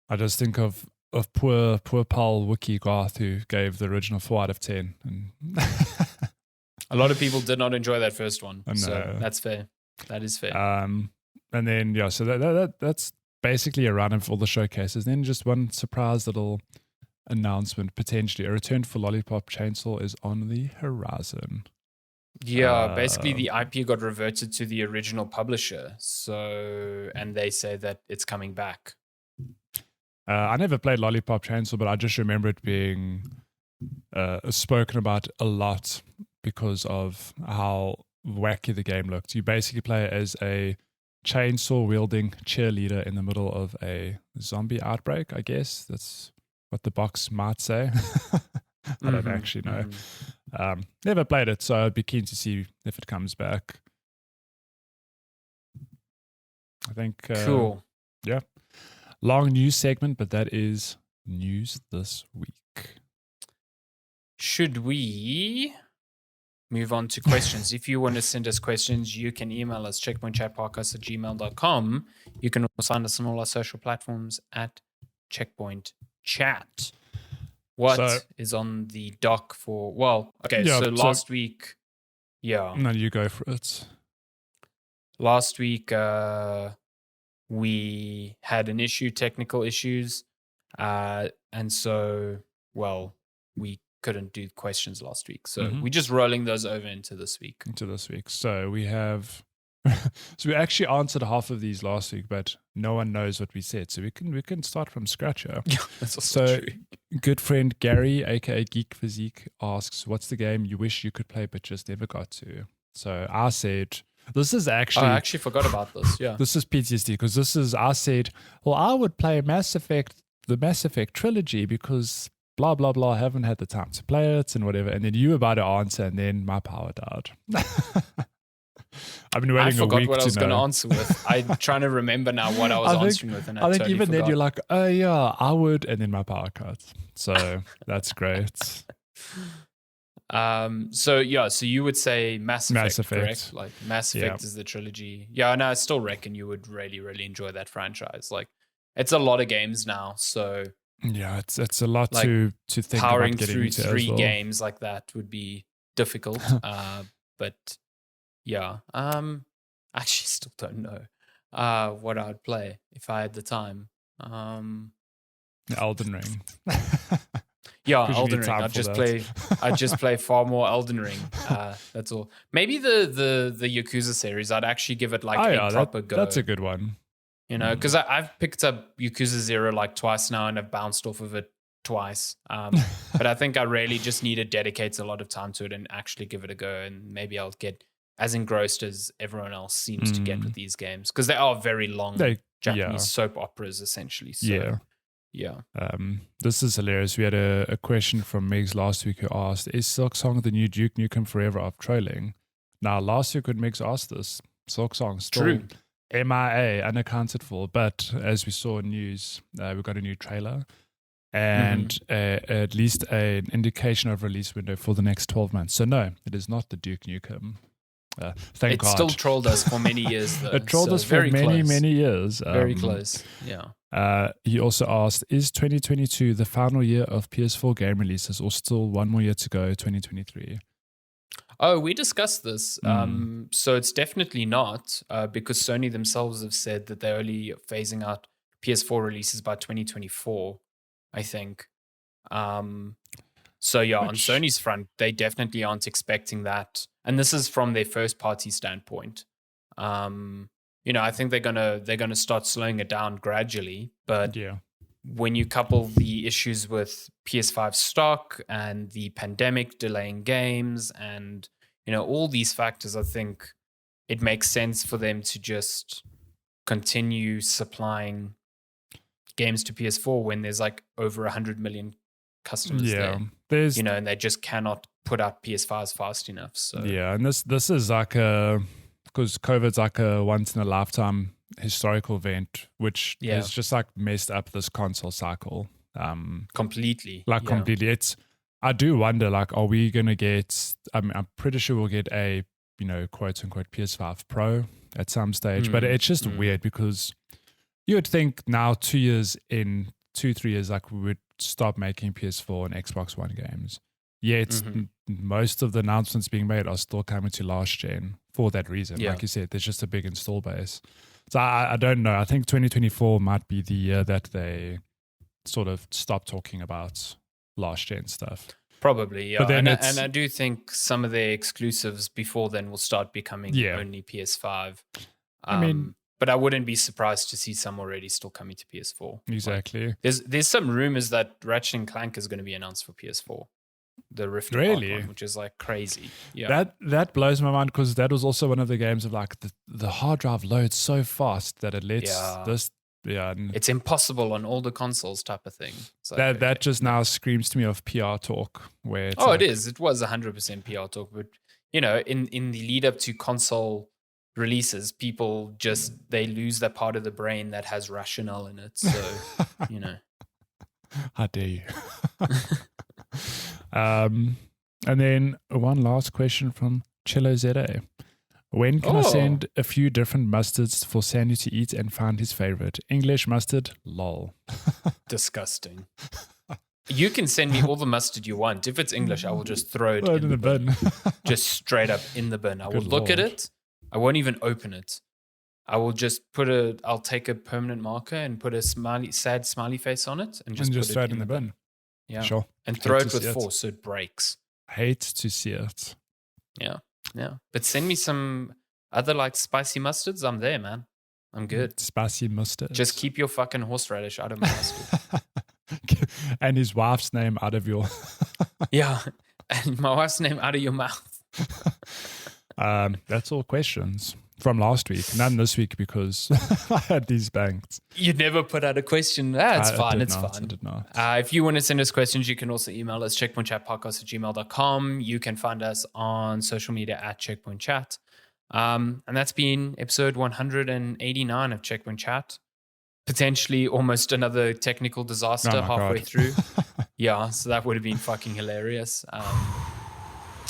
I just think of poor pal Wiki Garth who gave the original 4 out of 10. And a lot of people did not enjoy that first one. So that's fair. That is fair. And then, so that's basically a run of all the showcases. Then just one surprise little announcement, potentially. A return for Lollipop Chainsaw is on the horizon. Yeah, basically the IP got reverted to the original publisher. So, and they say that it's coming back. I never played Lollipop Chainsaw, but I just remember it being spoken about a lot because of how wacky the game looked. You basically play as a chainsaw wielding cheerleader in the middle of a zombie outbreak. I guess that's what the box might say. I don't actually know. Never played it, so I'd be keen to see if it comes back. I think cool. Yeah. Long news segment, but that is news this week. Should we move on to questions? If you want to send us questions, you can email us checkpointchatpodcast@gmail.com. You can also find us on all our social platforms at Checkpoint Chat. What is on the dock for? Well, okay, so last week, No, you go for it. Last week, we had an issue, technical issues, and so, we couldn't do questions last week. So we're just rolling those over into this week. So we have... so we actually answered half of these last week, but no one knows what we said. So we can start from scratch here. Yeah, that's also true. Good friend Gary, aka Geek Physique, asks, what's the game you wish you could play but just never got to? So I said... This is actually... I actually forgot about this, yeah. This is PTSD, because I said, well, I would play the Mass Effect trilogy because blah, blah, blah, I haven't had the time to play it and whatever. And then you were about to answer, and then my power died. I've been waiting a week to know. I forgot what I was going to answer with. I'm trying to remember now what I was answering with. And I think even forgot. Then you're like, oh yeah, I would. And then my power cut. So that's great. So you would say Mass Effect, correct? Like Mass Effect is the trilogy. Yeah, and I still reckon you would really, really enjoy that franchise. Like, it's a lot of games now, so yeah, it's a lot like, to think powering about getting through into 3 as well. games like that would be difficult. But yeah, I actually still don't know what I'd play if I had the time. Elden Ring. Yeah, Elden Ring. I'd just play far more Elden Ring. That's all. Maybe the Yakuza series. I'd actually give it like a proper go. That's a good one. You know, because I've picked up Yakuza 0 like twice now, and I've bounced off of it twice. But I think I really just need to dedicate a lot of time to it and actually give it a go. And maybe I'll get as engrossed as everyone else seems to get with these games, because they are very long Japanese soap operas, essentially. So, yeah. This is hilarious. We had a question from Megs last week who asked, is Silk Song the new Duke Nukem Forever of trolling? Now, last week when Megs asked this, Silk Song still MIA, unaccounted for. But as we saw in news, we got a new trailer and at least an indication of release window for the next 12 months. So no, it is not the Duke Nukem. Thank God. It still trolled us for many years, though. It trolled us for many years. Very close, yeah. He also asked, is 2022 the final year of PS4 game releases, or still one more year to go, 2023? Oh, we discussed this. So it's definitely not, because Sony themselves have said that they're only phasing out PS4 releases by 2024, I think. So yeah, on Sony's front, they definitely aren't expecting that. And this is from their first party standpoint. I think they're gonna start slowing it down gradually. But when you couple the issues with PS5 stock and the pandemic delaying games and all these factors, I think it makes sense for them to just continue supplying games to PS4 when there's like over 100 million customers there. And they just cannot put out PS5s fast enough. So and this is like because COVID's like a once in a lifetime historical event, which has just like messed up this console cycle. Completely. Completely. I do wonder, like, are we gonna get? I'm pretty sure we'll get a quote unquote PS5 Pro at some stage, but it's just weird because you would think now 2 years in, 2-3 years, like we would stop making PS4 and Xbox One games. Yet most of the announcements being made are still coming to last gen for that reason. Like you said, there's just a big install base. So I don't know. I think 2024 might be the year that they sort of stop talking about last gen stuff. Probably, yeah. But then and I do think some of their exclusives before then will start becoming only PS5. But I wouldn't be surprised to see some already still coming to PS4. Exactly. Like, there's some rumors that Ratchet & Clank is going to be announced for PS4. the Rift Really? Apart one, which is like crazy. Yeah. That blows my mind because that was also one of the games of like the hard drive loads so fast that it lets this. Yeah, and It's impossible on all the consoles type of thing. It's like, that okay, just now screams to me of PR talk where it's it is. It was 100% PR talk, but in the lead up to console releases, people they lose that part of the brain that has rationale in it. So how dare you? And then one last question from Cello ZA. When can I send a few different mustards for Sandy to eat and find his favorite? English mustard, lol. Disgusting. You can send me all the mustard you want. If it's English, I will just throw it in the bin. Just straight up in the bin. I will look at it. I won't even open it. I will just I'll take a permanent marker and put a sad smiley face on it and just throw it in the bin. Yeah. Sure. And throw it with force so it breaks. Hate to see it. Yeah. Yeah. But send me some other like spicy mustards. I'm there, man. I'm good. Spicy mustard. Just keep your fucking horseradish out of my mustard. And his wife's name out of your... Yeah. And my wife's name out of your mouth. That's all questions from last week. None this week because I had these banked. You never put out a question. It's fine. It's fine. I did not. If you want to send us questions, you can also email us checkpointchatpodcast@gmail.com. You can find us on social media at Checkpoint Chat. And that's been episode 189 of Checkpoint Chat. Potentially almost another technical disaster halfway through. Yeah, so that would have been fucking hilarious.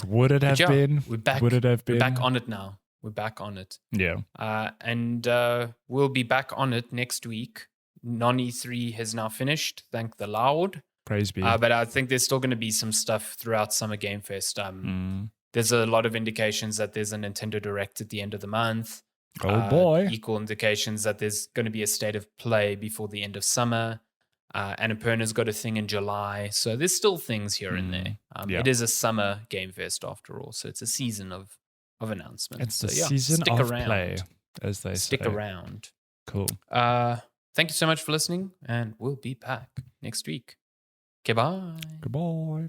Would it have been? We're back. Would it have been? We're back on it now. We're back on it. Yeah. And we'll be back on it next week. Non-E3 has now finished. Thank the Lord. Praise be. But I think there's still going to be some stuff throughout Summer Game Fest. There's a lot of indications that there's a Nintendo Direct at the end of the month. Oh boy. Equal indications that there's going to be a state of play before the end of summer. Annapurna's got a thing in July. So there's still things here and there. It is a Summer Game Fest after all. So it's a season of announcements. It's a season of play, as they say. Stick around. Cool. Thank you so much for listening, and we'll be back next week. Okay, bye. Goodbye.